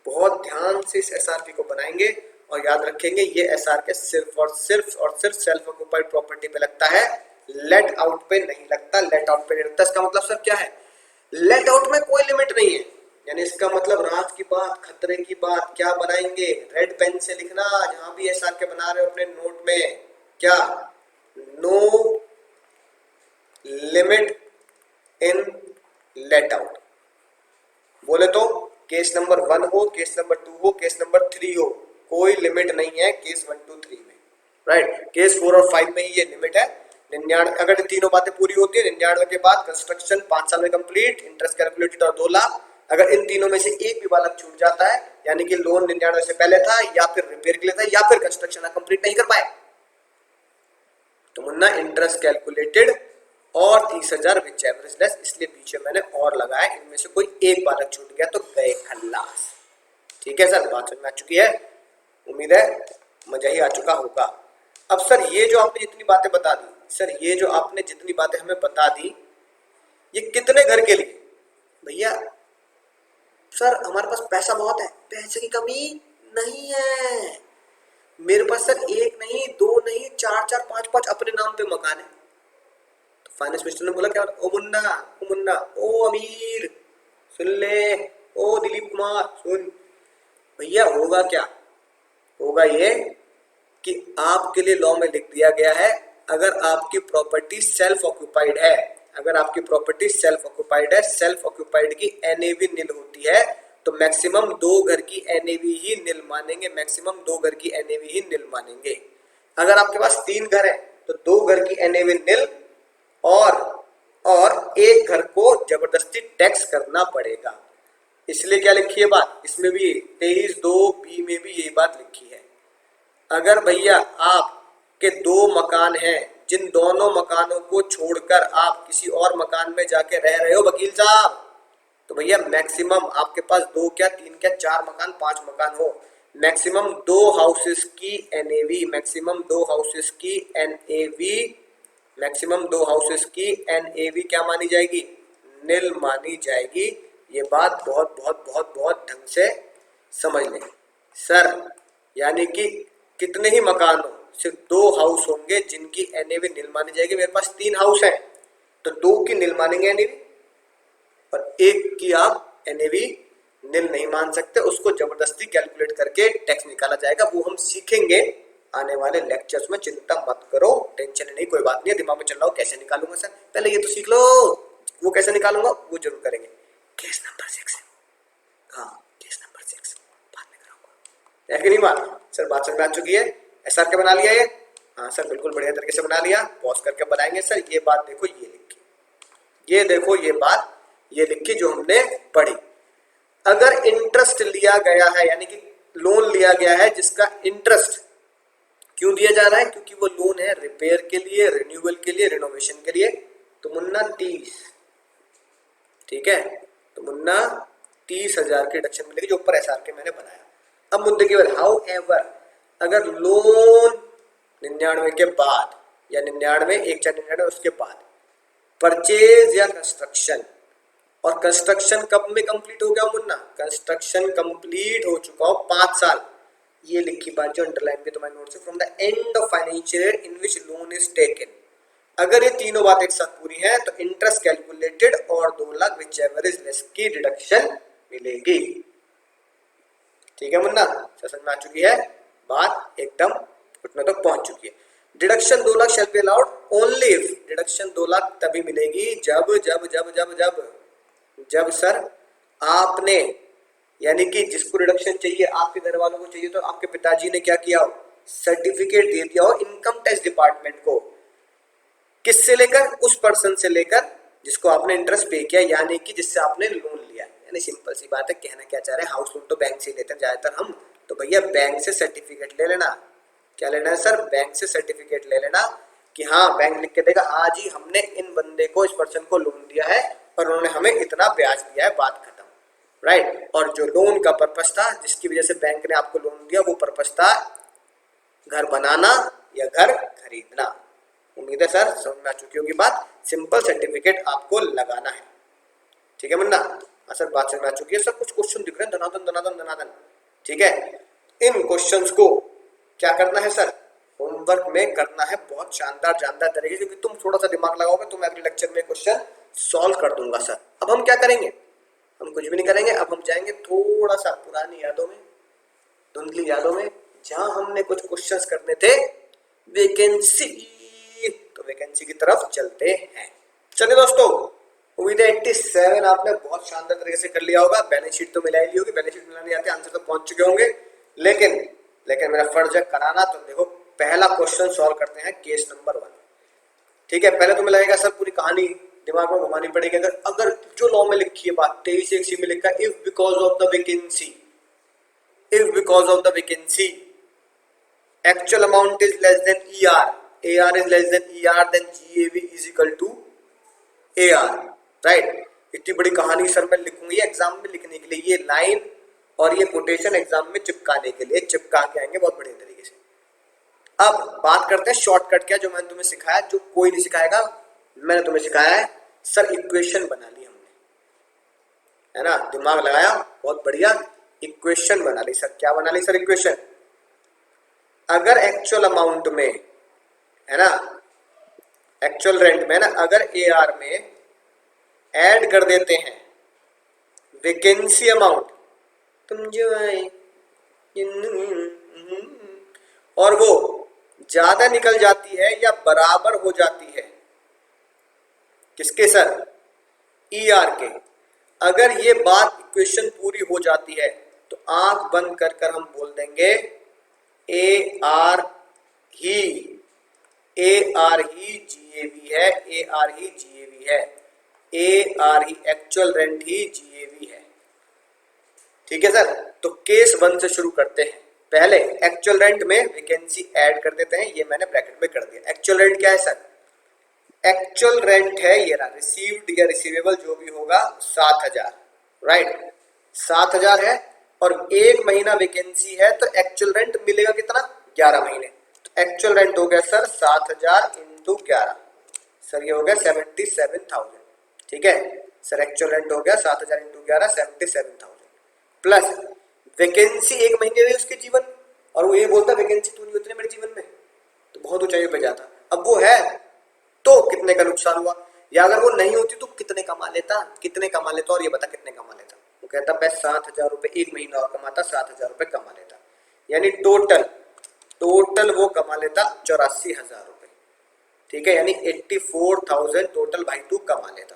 बहुत ध्यान से इस एसआरपी को बनाएंगे और याद रखेंगे ये एसआरके सिर्फ और सिर्फ सेल्फ ऑक्युपाइड प्रॉपर्टी पे लगता है, लेट आउट पे नहीं लगता। लेट आउट पे नहीं लगता, इसका मतलब सर क्या है? लेट आउट में कोई लिमिट नहीं है, यानी इसका मतलब राज की बात, खतरे की बात क्या बनाएंगे? रेड पेन से लिखना जहां भी एसआरके बना रहे हो अपने नोट में, क्या? No limit in let out. बोले तो केस नंबर 1 हो, केस नंबर 2 हो, केस नंबर 3 हो, कोई लिमिट नहीं है केस 1 2 3 में, राइट? केस 4 और 5 में ही ये लिमिट है। 99, अगर तीनों बातें पूरी होती है 99 के बाद कंस्ट्रक्शन 5 साल में कंप्लीट, इंटरेस्ट कैलकुलेटेड और 2 लाख। अगर इन तीनों में से एक भी बालक छूट जाता है, यानी कि लोन 99 से पहले था या फिर रिपेयर के लिए था या फिर कंस्ट्रक्शन कंप्लीट नहीं कर पाए, तो मुन्ना इंटरेस्ट कैलकुलेटेड और 30,000 विच एवरेज लेस, इसलिए पीछे मैंने और लगाया। इनमें से कोई एक बालक छूट गया तो गए खल्लास। ठीक है सर, बात समझ में आ चुकी है? उम्मीद है मजा ही आ चुका होगा। अब सर ये जो आपने जितनी बातें बता दी, सर ये जो आपने जितनी बातें हमें बता दी, ये कितने घर के लिए? भैया सर हमारे पास पैसा बहुत है, पैसे की कमी नहीं है मेरे पास सर। 1 नहीं 2 नहीं 4 4 5 5 अपने नाम पे मकान है। तो फाइनेंस मिनिस्टर ने बोला क्या? ओ मुन्ना ओ अमीर सुन ले, ओ दिलीप कुमार सुन। भैया होगा क्या? होगा ये कि आपके लिए लॉ में लिख दिया गया है, अगर आपकी प्रॉपर्टी सेल्फ ऑक्युपाइड है, अगर आपकी प्रॉपर्टी सेल्फ ऑक्युपाइड है, सेल्फ ऑक्युपाइड की एनएवी निल होती है, तो मैक्सिमम 2 घर की एनएवी ही निल मानेंगे, मैक्सिमम 2 घर की एनएवी ही निल मानेंगे। अगर आपके पास 3 घर है तो 2 घर की एनएवी निल और एक घर को जबरदस्ती टैक्स करना पड़ेगा। इसलिए क्या लिखी है बात इसमें भी, 23(2)(b) में भी यही बात लिखी है। अगर भैया आपके 2 मकान हैं, जिन दोनों मकानों को छोड़कर आप किसी और मकान में जाके रह रहे हो वकील साहब, तो भैया मैक्सिमम आपके पास 2 क्या 3 क्या 4 मकान 5 मकान हो, मैक्सिमम 2 हाउसेस की एनएवी, मैक्सिमम 2 हाउसेस की एनएवी, मैक्सिमम 2 हाउसेस की एनएवी क्या मानी जाएगी? निल मानी जाएगी। ये बात बहुत बहुत बहुत बहुत ढंग से समझ लें सर। यानी कि कितने ही मकान हो, सिर्फ 2 हाउस होंगे जिनकी एनएवी निल मानी जाएगी। मेरे पास 3 हाउस हैं तो 2 की निल मानेंगे एनएवी और 1 की आप एनएवी निल नहीं मान सकते, उसको जबरदस्ती कैलकुलेट करके टैक्स निकाला जाएगा। वो हम सीखेंगे आने वाले लेक्चर्स में, चिंता मत करो, टेंशन नहीं, कोई बात नहीं है। दिमाग में चल रहा हो कैसे निकालूंगा सर, पहले ये तो सीख लो। वो कैसे निकालूंगा वो जरूर करेंगे। केस नंबर 6, हाँ केस नंबर 6 बाद में कराऊंगा। है कि नहीं बात? सर बात समझ में आ चुकी है? एसआर के बना लिया ये? हाँ सर बिल्कुल बढ़िया तरीके से बना लिया। पॉज करके बनाएंगे सर। ये बात देखो, ये लिखी, ये देखो, ये बात ये लिखी जो हमने पढ़ी। अगर इंटरेस्ट लिया गया है, यानी कि लोन लिया गया है जिसका इंटरेस्ट क्यों दिया जा रहा है? क्योंकि वो लोन है रिपेयर के लिए, रिन्यूअल के लिए, रिनोवेशन के लिए। तो मुन्ना 30, ठीक है, तो मुन्ना 30,000 की डिडक्शन मिलेगी जो ऊपर एसआर के मैंने बनाया। अब मुद्दे केवल हाउ एवर, अगर लोन 99 के बाद या 99 1/99 उसके बाद परचेज या कंस्ट्रक्शन, और कंस्ट्रक्शन कब में कंप्लीट हो गया मुन्ना? कंस्ट्रक्शन कंप्लीट हो चुका हो 5 साल। ये लिखी बात जो अंडरलाइन पे तुम्हारे नोट से, from the end of financial year in which loan is taken. अगर ये तीनों बातें एक साथ पूरी हैं तो इंटरेस्ट कैलकुलेटेड और 2 लाख विच एवरेज लेस की डिडक्शन मिलेगी। ठीक है मुन्ना, समझ में आ चुकी है बात? एकदम घुटनों तक पहुंच चुकी है। Deduction 2 lakh shall be allowed only if, deduction 2 lakh तभी मिलेगी जब जब जब जब जब जब सर आपने, यानी कि जिसको रिडक्शन चाहिए, आपके घर वालों को चाहिए, तो आपके पिताजी ने क्या किया हो? सर्टिफिकेट दे दिया हो इनकम टैक्स डिपार्टमेंट को, किससे लेकर, उस पर्सन से लेकर जिसको आपने इंटरेस्ट पे किया, यानी कि जिससे आपने लोन लिया। यानी सिंपल सी बात है, कहना क्या चाह रहे हैं, हाउस लोन तो बैंक से लेते हैं ज्यादातर हम, तो भैया बैंक से सर्टिफिकेट ले लेना। क्या लेना है सर, बैंक से सर्टिफिकेट ले लेना कि हाँ बैंक लिख के देगा हाँ जी हमने इन बंदे को, इस पर्सन को लोन दिया है और उन्होंने हमें इतना ब्याज दिया है, बात खत्म, राइट। और जो लोन का पर्पस था, जिसकी वजह से बैंक ने आपको लोन दिया, वो पर्पस था घर बनाना या घर खरीदना। उम्मीद है सर समझ में आ चुकी होगी बात। सिंपल सर्टिफिकेट आपको लगाना है, ठीक है मुन्ना? हाँ सर बात समझ में आ चुकी है। सर कुछ क्वेश्चन दिख रहे हैं धनाधन धनाधन धनाधन, ठीक है। इन क्वेश्चंस को क्या करना है सर, होमवर्क में करना है बहुत शानदार जानदार तरीके से, क्योंकि तुम थोड़ा सा दिमाग लगाओगे तो मैं अगले लेक्चर में क्वेश्चन सॉल्व कर दूंगा सर। अब हम क्या करेंगे, हम कुछ भी नहीं करेंगे, अब हम जाएंगे थोड़ा सा पुरानी यादों में, धुंधली यादों में, जहां हमने कुछ क्वेश्चंस करने थे वैकेंसी, तो वैकेंसी की तरफ चलते हैं। चलिए दोस्तों, उम्मीद है 87 आपने बहुत शानदार तरीके से कर लिया होगा। बैलेंस शीट तो मिला ही ली होगी, बैलेंस शीट मिलाने आते आंसर तो पहुंच चुके होंगे, लेकिन मेरा फर्ज है कराना। तो देखो पहला क्वेश्चन सॉल्व करते हैं, केस नंबर 1, ठीक है। पहले तुम्हें लगेगा सर पूरी कहानी दिमाग में घुमानी पड़ेगी। अगर जो लॉ में लिखी है बात 23(1)(c) में लिखा है, if because of the vacancy, if because of the vacancy actual amount is less than AR is less than ER, then GAV is equal to AR, right? इतनी बड़ी कहानी सर मैं लिखूंगी एग्जाम में लिखने के लिए, ये लाइन और ये कोटेशन एग्जाम में चिपकाने के लिए चिपका के आएंगे बहुत बढ़िया तरीके से। अब बात करते हैं शॉर्टकट क्या, जो मैंने तुम्हें सिखाया, जो कोई नहीं सिखाएगा, मैंने तुम्हें सिखाया है सर। इक्वेशन बना ली हमने, है ना, दिमाग लगाया बहुत बढ़िया, इक्वेशन बना ली सर। क्या बना ली सर, इक्वेशन। अगर एक्चुअल अमाउंट में, है ना, एक्चुअल रेंट में ना, अगर AR में ऐड कर देते हैं वैकेंसी अमाउंट, तुम जो आए और वो ज्यादा निकल जाती है या बराबर हो जाती है किसके सर, ER के, अगर ये बात इक्वेशन पूरी हो जाती है तो आंख बंद कर कर हम बोल देंगे AR ही GAV है, AR ही GAV है, AR ही एक्चुअल रेंट ही GAV है, ठीक है सर। तो केस 1 से शुरू करते हैं। पहले एक्चुअल रेंट में वैकेंसी ऐड कर देते हैं, ये मैंने ब्रैकेट में कर दिया। एक्चुअल रेंट क्या है सर, एक्चुअल रेंट है ये रहा, रिसीव्ड या रिसीवेबल जो भी होगा 7000, राइट, 7000 है और 1 महीना वैकेंसी है, तो एक्चुअल रेंट मिलेगा कितना, 11 महीने। तो एक्चुअल रेंट हो गया सर 7000 इंटू 11, सर ये हो गया 77,000, ठीक है सर। एक्चुअल रेंट हो गया 7000 इंटू 11 77,000, प्लस वैकेंसी 1 महीने में उसके जीवन, और वो ये बोलता वैकेंसी तू नहीं होती मेरे जीवन में, तो बहुत ऊंचाई पे जाता। अब वो है तो कितने का नुकसान हुआ, या अगर वो नहीं होती तो कितने कमा लेता, कितने कमा लेता, और ये बता कितने कमा लेता। वो कहता मैं 7000 रुपए 1 महीना और कमाता, 7000 रुपए कमा लेता, यानी टोटल वो कमा लेता 84,000 रुपए, ठीक है, यानी 84,000 टोटल भाई तू कमा लेता,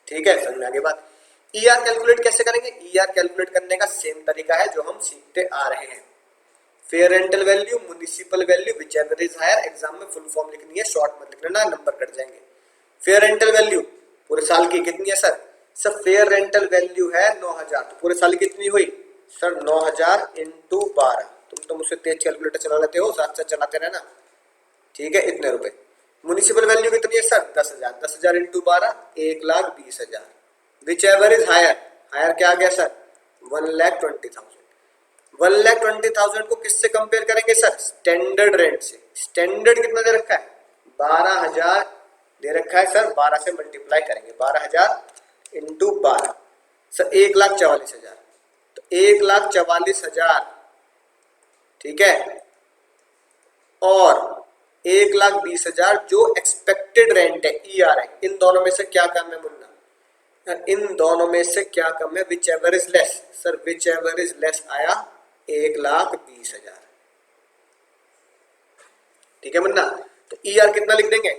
ठीक है। समझ में आगे बात। ER कैलकुलेट कैसे करेंगे, ER कैलकुलेट करने का सेम तरीका है जो हम सीखते आ रहे हैं। Fair rental value, municipal value, whichever is higher. Exam में फुल फॉर्म लिखनी है, शॉर्ट मत लिखना, नंबर कट जाएंगे। फेयर रेंटल वैल्यू पूरे साल की कितनी है सर, फेयर रेंटल वैल्यू है 9000, तो पूरे साल की कितनी हुई सर, 9000 इंटू 12। तुम तो मुझसे तेज कैलकुलेटर चला लेते हो, साथ साथ चलाते रहना, ठीक है, इतने रुपए। म्युनिसिपल वैल्यू कितनी है sir, 10,000, 10,000 into 12 1,20,000। Whichever is higher, higher क्या आ गया सर, 1,20,000। 1,20,000 को किससे कंपेयर करेंगे सर, स्टैंडर्ड रेंट से। स्टैंडर्ड कितना दे रखा है, 12,000 दे रखा है सर, 12 से मल्टीप्लाई करेंगे, 12,000 इंटू 12 सर 1,44,000, तो 1,44,000, ठीक है, और 1,20,000 जो एक्सपेक्टेड रेंट है, ER है। इन दोनों में से क्या कम है मुन्ना, इन दोनों में से क्या कम है, which ever is less sir, whichever is less आया 1,20,000, ठीक है मुन्ना। तो ER कितना लिख देंगे,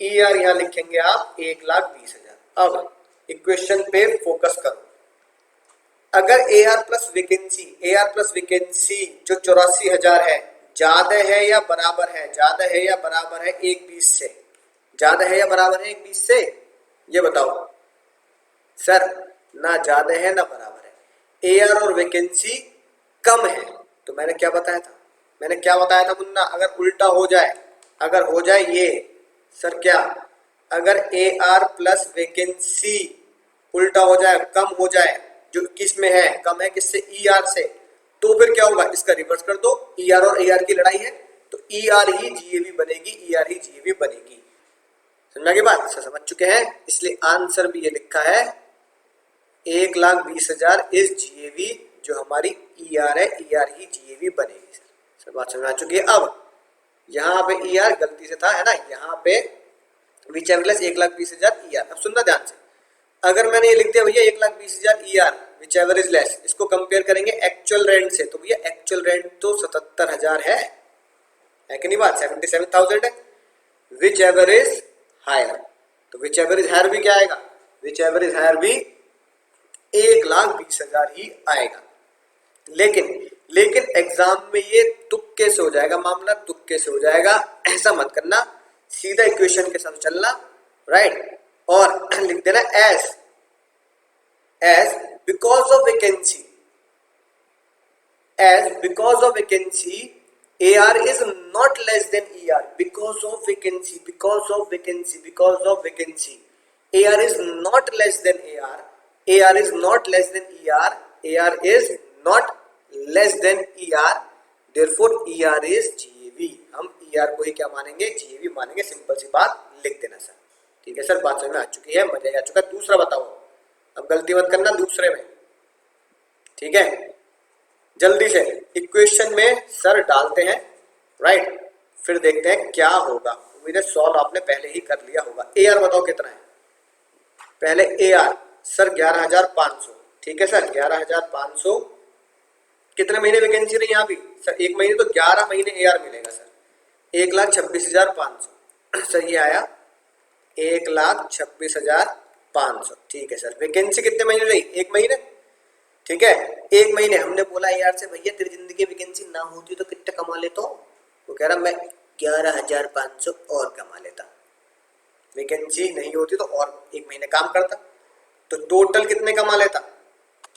ER यहां लिखेंगे आप 1,20,000। अब इक्वेशन पे फोकस करो। अगर AR प्लस वैकेंसी जो 84,000 है ज्यादा है या बराबर है, ज्यादा है या बराबर है 1/20 से, ज्यादा है या बराबर है 1/20 से, ये बताओ सर। ना ज्यादा है ना बराबर है, एआर और वैकेंसी कम है। तो मैंने क्या बताया था, मैंने क्या बताया था मुन्ना, अगर उल्टा हो जाए, अगर हो जाए ये सर क्या, अगर एआर प्लस वैकेंसी उल्टा हो जाए, कम हो जाए, जो किस में है, कम है किससे, ईआर से, तो फिर क्या होगा, इसका रिवर्स कर दो, ईआर और एआर की लड़ाई है, तो ईआर ही जीएवी बनेगी, ईआर ही जीएवी बनेगी। समझा की बात, समझ चुके हैं। इसलिए आंसर भी ये लिखा है 1,20,000 इज जीएवी, जो हमारी ईआर है, ईआर ही जीएवी बनेगी। सर बात समझ आ चुकी है। अब यहाँ पे ईआर गलती से था, है ना, यहाँ पे विच एवर लेस 1,20,000 ईआर। अब सुनना ध्यान से, अगर मैंने ये लिख दिया भैया 1,20,000 ER which ever is less, इसको कंपेयर करेंगे एक्चुअल रेंट से, तो भैया एक्चुअल रेंट तो 77,000 है कि नहीं बात, 77,000 है। विच एवर इज हायर, तो विच एवर इज हायर भी क्या आएगा, विच एवर इज हायर भी 1,20,000 ही आएगा। लेकिन एग्जाम में ये तुक्के से हो जाएगा मामला, तुक्के से हो जाएगा, ऐसा मत करना, सीधा इक्वेशन के साथ चलना, राइट, और लिख देना as because of vacancy, as because of vacancy AR is not less than ER because of vacancy, because of vacancy, because of vacancy. AR is not less than AR, AR is not less than ER, AR is not less than ER, therefore ER is GAV। हम ER को ही क्या मानेंगे, GAV मानेंगे, simple सी बात लिख देना sir. ठीक है सर, बात समझ में आ चुकी है, मजा आ चुका है। दूसरा बताओ, अब गलती मत करना दूसरे में, ठीक है, जल्दी से इक्वेशन में सर डालते हैं, राइट, फिर देखते हैं क्या होगा। उम्मीद है सॉल्व आपने पहले ही कर लिया होगा। एआर बताओ कितना है, पहले एआर सर 11,500, ठीक है सर 11,500। कितने महीने वैकेंसी रही यहाँ भी सर, एक महीने, तो 11 महीने एआर मिलेगा सर, 1,26,500 सर, ये आया 1,26,500, ठीक है सर। वैकेंसी कितने महीने रही, एक महीने, ठीक है, एक महीने। हमने बोला यार से भैया तेरी जिंदगी वैकेंसी ना होती तो कितना कमा लेता, वो कह रहा मैं 11,500 और कमा लेता, वैकेंसी नहीं होती तो और एक महीने काम करता, तो टोटल कितने कमा लेता,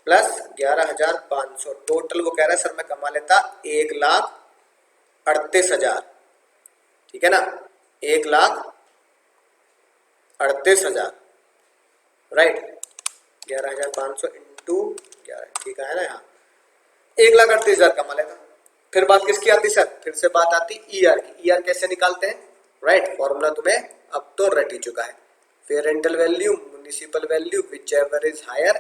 प्लस 11,500 टोटल, वो कह रहा है सर मैं कमा लेता 1,38,000, ठीक है ना, 1,38,000, राइट, 11,500 इंटू 11, ठीक है ना, यहाँ 1,38,000 कमा लेगा। फिर बात किसकी आती सर, फिर से बात आती ईआर की। ईआर कैसे निकालते हैं, राइट, फॉर्मूला तुम्हें अब तो रट ही चुका है, fair rental value, municipal value, whichever is higher,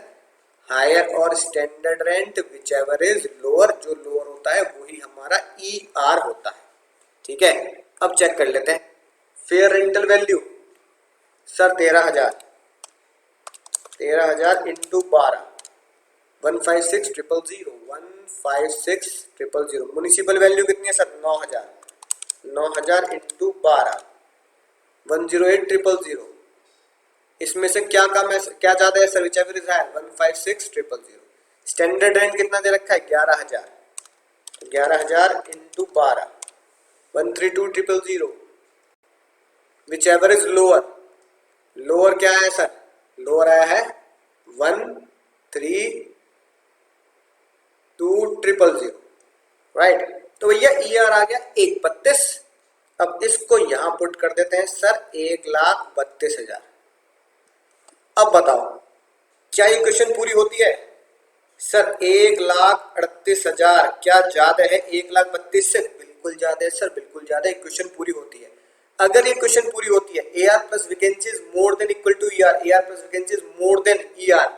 higher और standard rent, whichever is lower, जो लोअर होता है वही हमारा ईआर होता है, ठीक है। अब चेक कर लेते हैं, fair rental value sir 13,000 into 12, 156,000, 156,000। Municipal value कितनी है सर, 9,000 इंटू 12, 108,000। इसमें से क्या कम है, क्या ज्यादा है sir, whichever is higher, 156,000। Standard rent कितना दे रखा है, 11,000, 11,000 into 12, 132,000। Whichever is lower, lower क्या है सर, लोअर आया है 132,000, राइट। तो भैया ईआर आ गया 1,32,000। अब इसको यहां पुट कर देते हैं सर 1,32,000। अब बताओ क्या ये क्वेश्चन पूरी होती है सर, 1,38,000 क्या ज्यादा है 1,32,000 से, बिल्कुल ज्यादा है सर, बिल्कुल ज्यादा, क्वेश्चन पूरी होती है। अगर ये क्वेश्चन पूरी होती है, AR plus vacancy is more than equal to ER, AR plus vacancy is more than ER,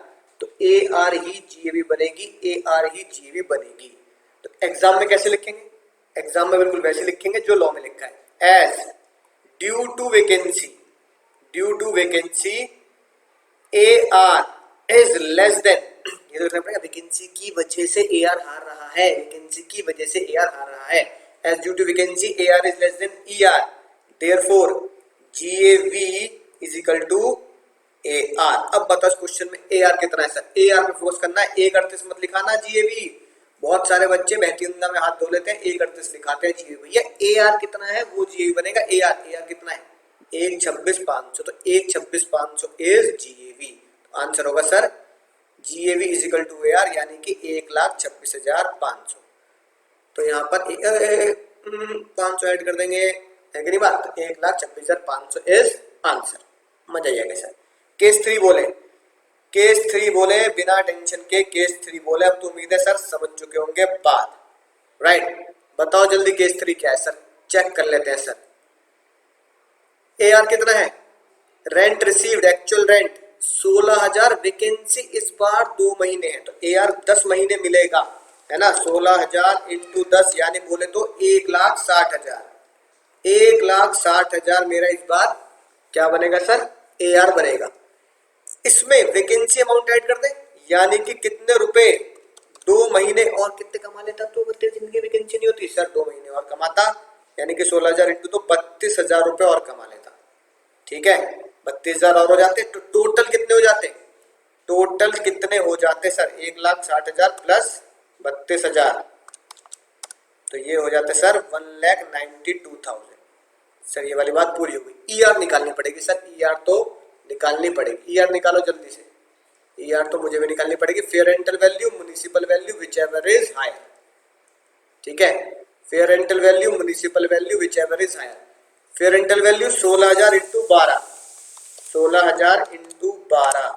तो AR ही GAV बनेगी, AR ही GAV बनेगी। तो एग्जाम में कैसे लिखेंगे, एग्जाम में बिल्कुल वैसे लिखेंगे जो लॉ में लिखा है, as due to vacancy, due to vacancy AR is less than, ये तो लिखना पड़ेगा, वैकेंसी की वजह से AR हार रहा है, वैकेंसी की वजह से AR हार रहा है, as due to vacancy AR is less than ER, therefore GAV is equal to AR। अब बताओ इस क्वेश्चन में AR कितना है सर, AR पे फोकस करना है, 1,38 मत लिखाना GAV, बहुत सारे बच्चे बहतीगंगा में हाथ धो लेते हैं, 138 लिखाते हैं जीएवी। भैया ए आर कितना है वो जीएवी बनेगा। ए आर कितना है 126,500, तो 126,500 इज जीएवी। आंसर होगा sir GAV is equal to A R, यानी कि 1,26,500। तो यहाँ पर 500 ऐड कर देंगे, है कि नहीं बात। 1,26,500 इज आंसर। मजा आएगा सर। केस 3 बोले, केस 3 बोले बिना टेंशन के, केस 3 बोले। अब तो उम्मीद है सर समझ चुके होंगे बात, राइट। बताओ जल्दी केस 3 क्या है सर, चेक कर लेते हैं सर। ए आर कितना है, rent received actual rent 16,000, vacancy इस बार 2 महीने है, तो ए आर 10 महीने मिलेगा, है ना। 16,000 इंटू 10 यानी बोले तो 1,60,000। 1,60,000 मेरा इस बार क्या बनेगा सर, ए आर बनेगा। इसमें वैकेंसी अमाउंट ऐड कर दे, यानी कि कितने रुपए 2 महीने और कितने कमा लेता तो 32 दिन की वैकेंसी नहीं होती सर, 2 महीने और कमाता, यानी कि 16,000 इंटू तो 32,000 रुपए और कमा लेता। ठीक है, 32,000 और हो जाते, तो टोटल कितने हो जाते, टोटल कितने हो जाते सर 1,60,000 प्लस 32,000, तो ये हो जाते सर 1,92,000। सर ये वाली बात पूरी हो गई। ई आर निकालनी पड़ेगी सर, ई आर तो निकालनी पड़ेगी। ई आर निकालो जल्दी से, ई आर तो मुझे भी निकालनी पड़ेगी। Fair rental value, municipal value, whichever is higher. ठीक है, fair rental value, municipal value, whichever is higher. Fair rental value 16,000 into 12, 16,000 into 12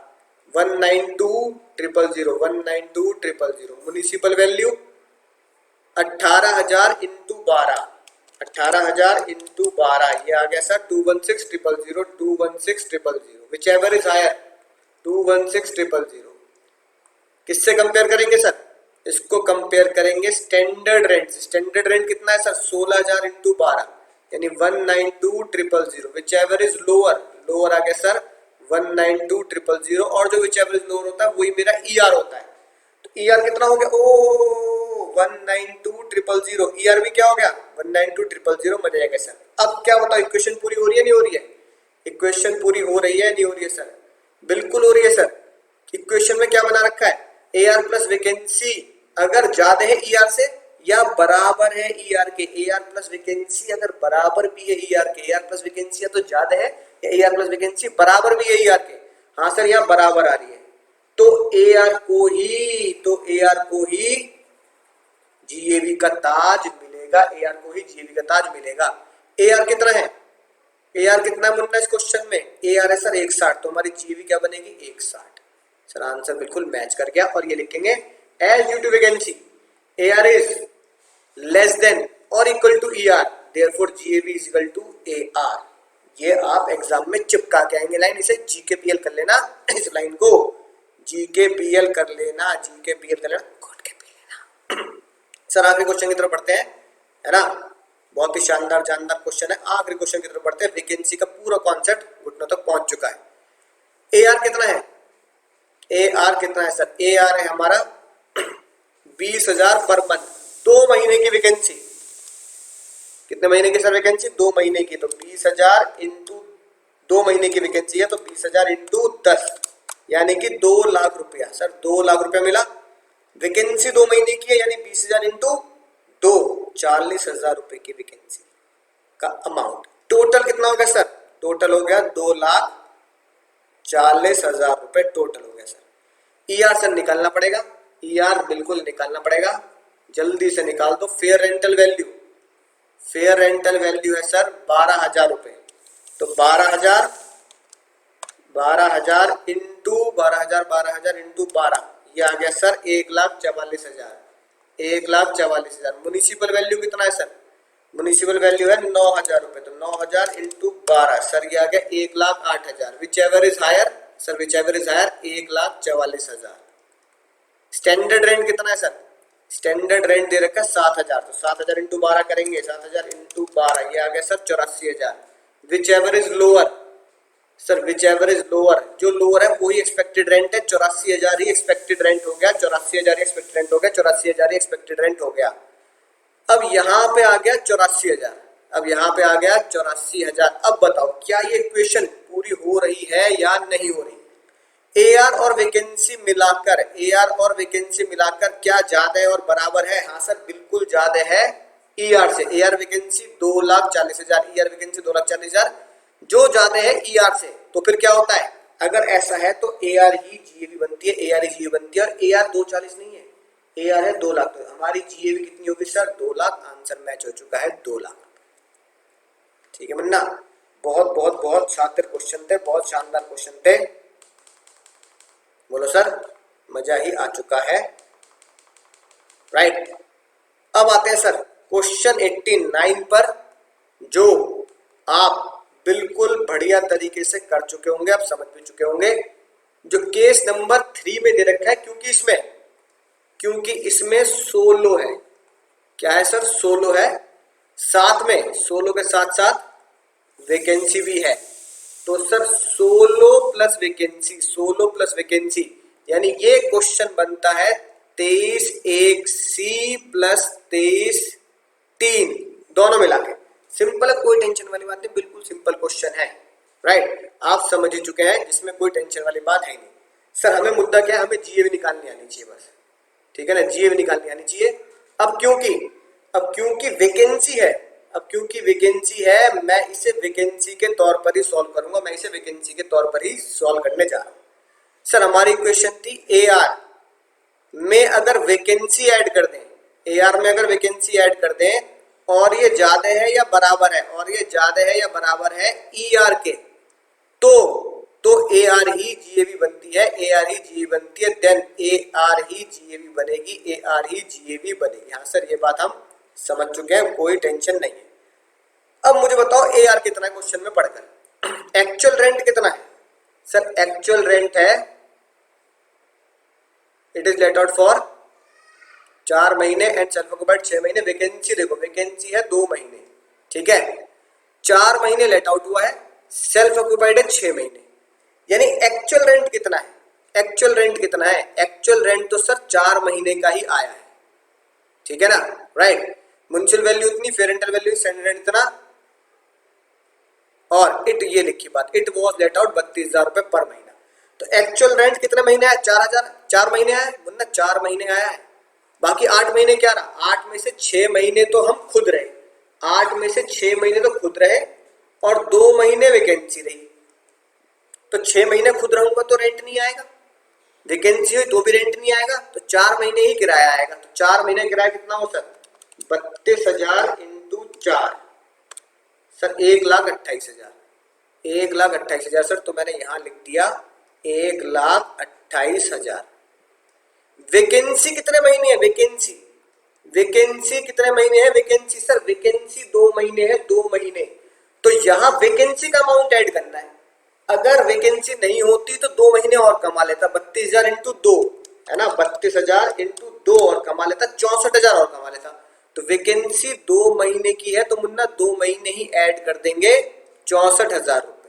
192,000, 192,000। Municipal value 18,000 into 12, 18,000 into 12, ये आ गया sir 216,000, 216,000। Whichever is higher 216,000। किससे compare करेंगे sir, इसको compare करेंगे standard rent. Standard rent कितना है सर 16,000 इंटू 12 यानी 192,000। Whichever is lower, lower आ गया सर 192,000, और जो विच एवर इज लोअर होता है वही मेरा ई आर होता है। तो ई आर कितना हो गया, ओ 192,000। ई आर भी क्या हो गया 192,000। मजा आएगा सर। अब क्या बताओ, इक्वेशन पूरी हो रही है नहीं हो रही है, इक्वेशन पूरी हो रही है नहीं हो रही है सर, बिल्कुल हो रही है सर। इक्वेशन में क्या बना रखा है, ए आर प्लस वैकेंसी अगर ज्यादा है ई आर से या बराबर है ई आर के, ए आर प्लस वैकेंसी अगर बराबर भी है ई आर के, ए आर प्लस वैकेंसी या तो ज्यादा है या ए आर प्लस वैकेंसी बराबर भी है ई आर के। हाँ सर यहाँ बराबर आ रही है, तो ए आर को ही, तो ए आर को ही जीएवी का ताज मिलेगा, ए आर को ही जीएवी का ताज मिलेगा। ए आर कितना है, ए आर कितना मुन्ना इस क्वेश्चन में, ए आर है सर 160, तो हमारी जीएवी क्या बनेगी 160। सर आंसर बिल्कुल मैच कर गया। और ये लिखेंगे as due to vacancy A R is less than और equal to E R, therefore GAV is equal to A R. ये आप एग्जाम में चिपका के आएंगे लाइन, इसे जीकेपीएल कर लेना, इस लाइन को जीकेपीएल कर लेना, जीकेपीएल कर लेना, खोट के पी लेना। सर आखिरी क्वेश्चन की तरफ बढ़ते हैं, है ना, बहुत ही शानदार जानदार क्वेश्चन है। आखिरी क्वेश्चन की तरफ बढ़ते हैं। वैकेंसी का पूरा कॉन्सेप्ट घुटनों तक पहुंच चुका है। ए आर कितना है, ए आर कितना है सर, ए आर है हमारा 20,000 पर मंथ, 2 महीने की वैकेंसी। कितने महीने की सर वैकेंसी, 2 महीने की, तो 20,000 इंटू 2 महीने की वैकेंसी है, तो 20,000 इंटू 10 यानी कि 2 लाख रुपया। सर 2 लाख रुपया मिला, वैकेंसी 2 महीने की है यानी 20,000 इंटू 2 40,000 रुपए की वैकेंसी का अमाउंट। टोटल कितना हो गया सर, टोटल हो गया 2,40,000 रुपए टोटल हो गया सर। ई आर सर निकालना पड़ेगा, ई आर बिल्कुल निकालना पड़ेगा, जल्दी से निकाल दो। Fair rental value, fair rental value है सर 12,000 रुपए, तो 12,000 इंटू 12,000 इंटू 12 ये आ गया सर 1,44,000, 1,44,000। म्युनिसिपल वैल्यू कितना है सर, म्युनिसिपल वैल्यू है 9,000 रुपए, तो 9,000 इंटू 12 सर ये आ गया 1,08,000। Whichever is higher sir, whichever is higher 1,44,000। Standard rent कितना है सर, स्टैंडर्ड रेंट दे रखा है 7,000, तो 7,000 इंटू 12 करेंगे, 7,000 इंटू 12 ये आ गया sir 84,000। Which ever is lower sir, whichever is lower, जो लोअर है वही एक्सपेक्टेड रेंट है, 84,000 ही एक्सपेक्टेड रेंट हो गया, 84,000 एक्सपेक्टेड रेंट हो गया, 84,000 ही एक्सपेक्टेड रेंट हो गया। अब यहाँ पे आ गया 84,000, अब यहाँ पे आ गया 84,000। अब बताओ क्या ये इक्वेशन पूरी हो रही है या नहीं हो रही। AR और वैकेंसी मिलाकर, AR और वैकेंसी मिलाकर क्या ज्यादा है और बराबर है? हाँ सर, बिल्कुल ज्यादा है ER से। AR वैकेंसी 2,40,000, ER वैकेंसी 2,40,000, जो ज्यादा है ER से। तो फिर क्या होता है? अगर ऐसा है तो AR ही GAV बनती है, AR ही GAV बनती है, और AR 2,40 नहीं है, AR है 2 लाख। तो हमारी GAV कितनी होगी सर? 2 लाख। आंसर मैच हो चुका है 2 लाख। ठीक है मन्ना, बहुत बहुत बहुत शातिर क्वेश्चन थे, बहुत शानदार क्वेश्चन थे। बोलो सर, मजा ही आ चुका है। राइट, अब आते हैं सर क्वेश्चन 89 पर, जो आप बिल्कुल बढ़िया तरीके से कर चुके होंगे, आप समझ भी चुके होंगे। जो केस नंबर 3 में दे रखा है, क्योंकि इसमें सोलो है। क्या है सर? सोलो है, साथ में सोलो के साथ साथ वैकेंसी भी है। तो सर सोलो प्लस वैकेंसी, यानी ये क्वेश्चन बनता है 23(1)C प्लस 23(3), दोनों मिला के। सिंपल है, कोई टेंशन वाली बात नहीं, बिल्कुल सिंपल क्वेश्चन है। राइट, आप समझ ही चुके हैं, जिसमें कोई टेंशन वाली बात है नहीं। सर हमें मुद्दा क्या है? हमें GAV निकालनी आनी चाहिए बस। ठीक है ना, GAV निकालनी आनी चाहिए। अब क्योंकि वैकेंसी है, मैं इसे वैकेंसी के तौर पर ही सॉल्व करूंगा, मैं इसे वैकेंसी के तौर पर ही सॉल्व करने जा रहा हूं। सर हमारी इक्वेशन थी AR में अगर वैकेंसी ऐड कर दें, AR में अगर वैकेंसी ऐड कर दें और ये ज्यादा है या बराबर है ER के, तो AR ही GAV बनती है, देन AR ही GAV बनेगी, यहां सर ये बात हम समझ चुके हैं, कोई टेंशन नहीं है। अब मुझे बताओ AR कितना है क्वेश्चन में पढ़कर? एक्चुअल रेंट कितना है? सर एक्चुअल रेंट है, it is let out for 4 महीने एंड सेल्फ ऑक्युपाइड 6 महीने। वैकेंसी देखो, वैकेंसी है 2 महीने, ठीक है, 4 महीने लेट आउट हुआ है, सेल्फ ऑक्युपाइड है 6 महीने, यानी एक्चुअल रेंट कितना है? एक्चुअल रेंट तो सर 4 महीने का ही आया है। ठीक है ना, राइट। म्युनिसिपल वैल्यू इतनी, fair rental value standard rent इतना, और इट ये लिखी बात, इट वॉज लेट आउट 32,000 रुपए पर महीना। तो एक्चुअल रेंट कितने महीने आया? 4,000, 4 महीने आया मुन्ना, 4 महीने आया है। बाकी 8 महीने क्या रहा? 8 में से 6 महीने तो हम खुद रहे, 8 में से 6 महीने तो खुद रहे और 2 महीने वैकेंसी रही। तो 6 महीने खुद रहूंगा तो रेंट नहीं आएगा, वैकेंसी हुई तो भी रेंट नहीं आएगा, तो 4 महीने ही किराया आएगा। तो 4 महीने किराया कितना हो सर? 32,000 into 4, sir 1,28,000, 1,28,000 sir. तो मैंने यहां लिख दिया 1,28,000। वैकेंसी कितने महीने है? वैकेंसी कितने महीने है? वैकेंसी सर, वैकेंसी 2 महीने है, 2 महीने। तो यहां वैकेंसी का अमाउंट ऐड करना है। अगर वैकेंसी नहीं होती तो 2 महीने और कमा लेता, 32,000 इंटू 2 है ना, 32,000 इंटू 2 और कमा लेता, 64,000 और कमा लेता। तो वैकेंसी 2 महीने की है तो मुन्ना 2 महीने ही ऐड कर देंगे, 64,000 रुपए,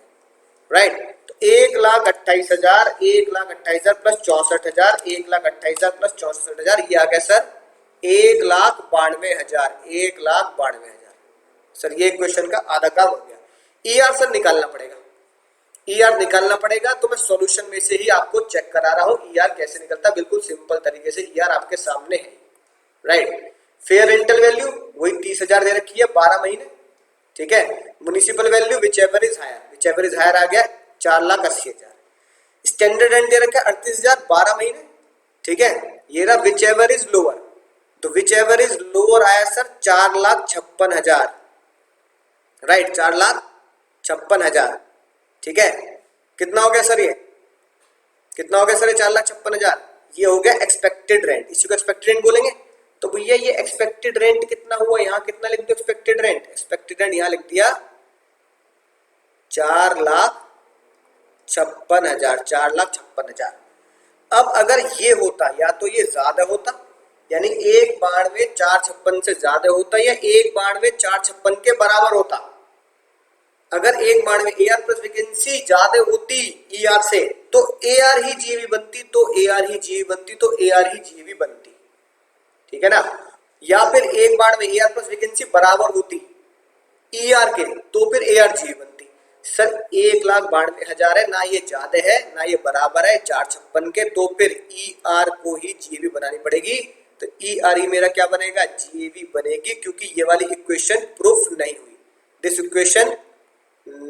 राइट। तो 1,28,000, 1,28,000 प्लस 64,000, 1,28,000 प्लस 64,000, ये आ गया सर 1,92,000, 1,92,000। सर ये क्वेश्चन का आधा काम हो गया। ER सर निकालना पड़ेगा, ER निकालना पड़ेगा। तो मैं सॉल्यूशन में से ही आपको चेक करा रहा हूं ER कैसे निकलता, बिल्कुल सिंपल तरीके से ER आपके सामने है, राइट। फेयर रेंटल वैल्यू वही 30,000 दे रखी है, 12 महीने, ठीक है। Municipal value whichever is higher आ गया 4,80,000। स्टैंडर्ड रेंट दे रखा है 38,000, 12 महीने, ठीक है। ये रहा विच एवर इज लोअर, तो विच एवर इज लोअर आया सर 4,56,000, राइट, 4,56,000, ठीक है। कितना हो गया सर ये? कितना हो गया सर ये? 4,56,000। ये हो गया एक्सपेक्टेड रेंट, इसी को एक्सपेक्टेड रेंट बोलेंगे। तो भैया ये एक्सपेक्टेड रेंट कितना हुआ? यहाँ कितना लिख दिया एक्सपेक्टेड रेंट? एक्सपेक्टेड रेंट यहाँ लिख दिया 4,56,000, 4,56,000। अब अगर ये होता या तो ये ज्यादा होता, यानी 1,92,000 4,56,000 से ज्यादा होता, या 1,92,000 4,56,000 के बराबर होता। अगर 1,92,000 AR प्लस वैकेंसी ज्यादा होती ER से, तो AR ही GAV बनती, तो AR ही GAV बनती, तो AR ही GAV बनती, ठीक है ना। या फिर 1,92,000 AR प्लस वैकेंसी बराबर होती ER के, तो फिर AR GAV बनती। सर 1,92,000 है, ना ये ज्यादा है ना ये बराबर है 456 के, तो फिर ई आर को ही जीएवी बनानी पड़ेगी। तो ई आर ई मेरा क्या बनेगा, जीएवी बनेगी, क्योंकि ये वाली इक्वेशन प्रूफ नहीं हुई, दिस इक्वेशन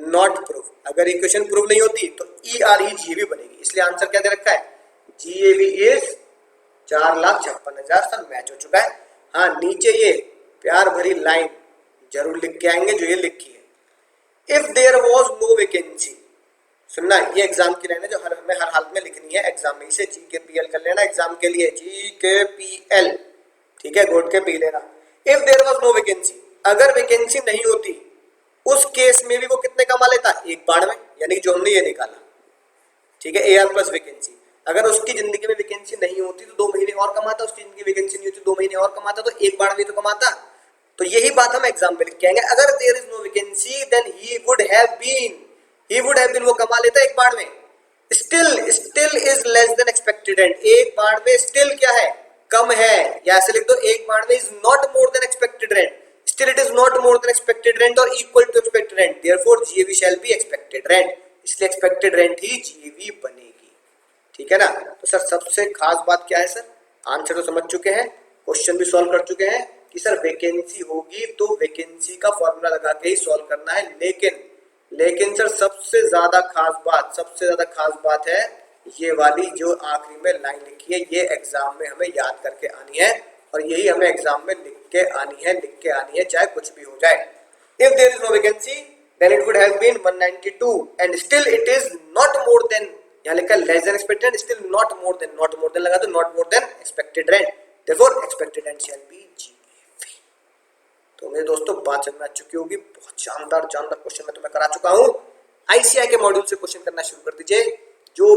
नॉट प्रूफ। अगर इक्वेशन प्रूफ नहीं होती तो ई आर ई जीएवी बनेगी, इसलिए आंसर क्या दे रखा है, जीएवी इज 4,56,000। सर मैच हो चुका है। हाँ, नीचे ये प्यार भरी लाइन जरूर लिख के आएंगे जो ये लिखी है, if there was no vacancy. सुनना, ये एग्जाम की लाइन है जो हमें हर हाल में लिखनी है एग्जाम में, इसे GKPL कर लेना एग्जाम के लिए, GKPL, ठीक है, गोड के पी लेना। If there was no vacancy, अगर वैकेंसी नहीं होती उस केस में भी वो कितने कमा लेता, 1,92,000, यानी जो हमने ये निकाला, ठीक है, AR प्लस वैकेंसी। अगर उसकी जिंदगी में वैकेंसी नहीं होती तो 2 महीने और कमाता, उसकी जिंदगी वैकेंसी नहीं होती 2 महीने और कमाता, तो 1,92,000 तो कमाता। तो यही बात हम एग्जाम पे लिख के आएंगे, अगर there is no vacancy then he would have been, वो कमा लेता 1,92,000। Still is less than expected rent, 1,92,000 still क्या है, कम है, या ऐसे लिख दो 1,92,000 is not more than expected rent, still it is not more than expected rent और equal to expected rent, therefore GAV shall be expected rent, इसलिए एक्सपेक्टेड रेंट ही जीएवी बनेगी। ठीक है ना। तो सर सबसे खास बात क्या है सर, आंसर तो समझ चुके हैं, क्वेश्चन भी सॉल्व कर चुके हैं कि सर वैकेंसी होगी तो वैकेंसी का फॉर्मूला लगा के ही सॉल्व करना है, लेकिन सर सबसे ज्यादा खास बात है ये वाली जो आखिरी में लाइन लिखी है, ये एग्जाम में हमें याद करके आनी है और यही हमें एग्जाम में लिख के आनी है चाहे कुछ भी हो जाए। If there is no vacancy then it would have been 192 and still it is not more than, यहाँ लिखा less than expected, still not more than लगा तो not more than expected rent, therefore expected rent shall be GAV. तो मेरे दोस्तों बात समझ में आ चुकी होगी, बहुत शानदार क्वेश्चन मैं तुम्हें करा चुका हूं। आईसीआई के मॉड्यूल से क्वेश्चन करना शुरू कर दीजिए, जो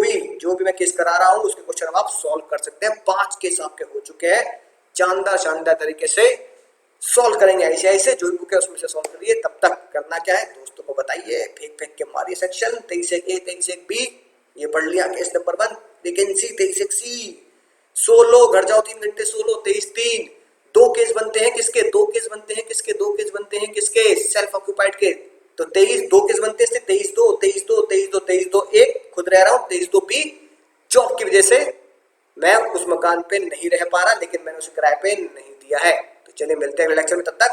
भी मैं केस करा रहा हूं उसके क्वेश्चन आप सॉल्व कर सकते हैं। 5 केस आपके हो चुके हैं, शानदार तरीके से सॉल्व करेंगे आईसीआई से, जो बुक है उसमें से सॉल्व करिए। तब तक करना क्या है, दोस्तों को बताइए, फेंक के मारिए सेक्शन 23(a) 23(b), ये पढ़ लिया case number 1, vacancy 23(c), solo घर जाओ 3 घंटे सोलो 23(3), 2 केस बनते हैं किसके, 2 केस बनते हैं किसके, सेल्फ ऑक्यूपाइड के, तो 2 केस बनते हैं, 23(2) 1 खुद रह रहा हूं, 23(2)b जॉब की वजह से मैं उस मकान पे नहीं रह पा रहा, लेकिन मैंने उसे किराए पे नहीं दिया है। तो चलिए मिलते हैं अगले लेक्चर में, तब तक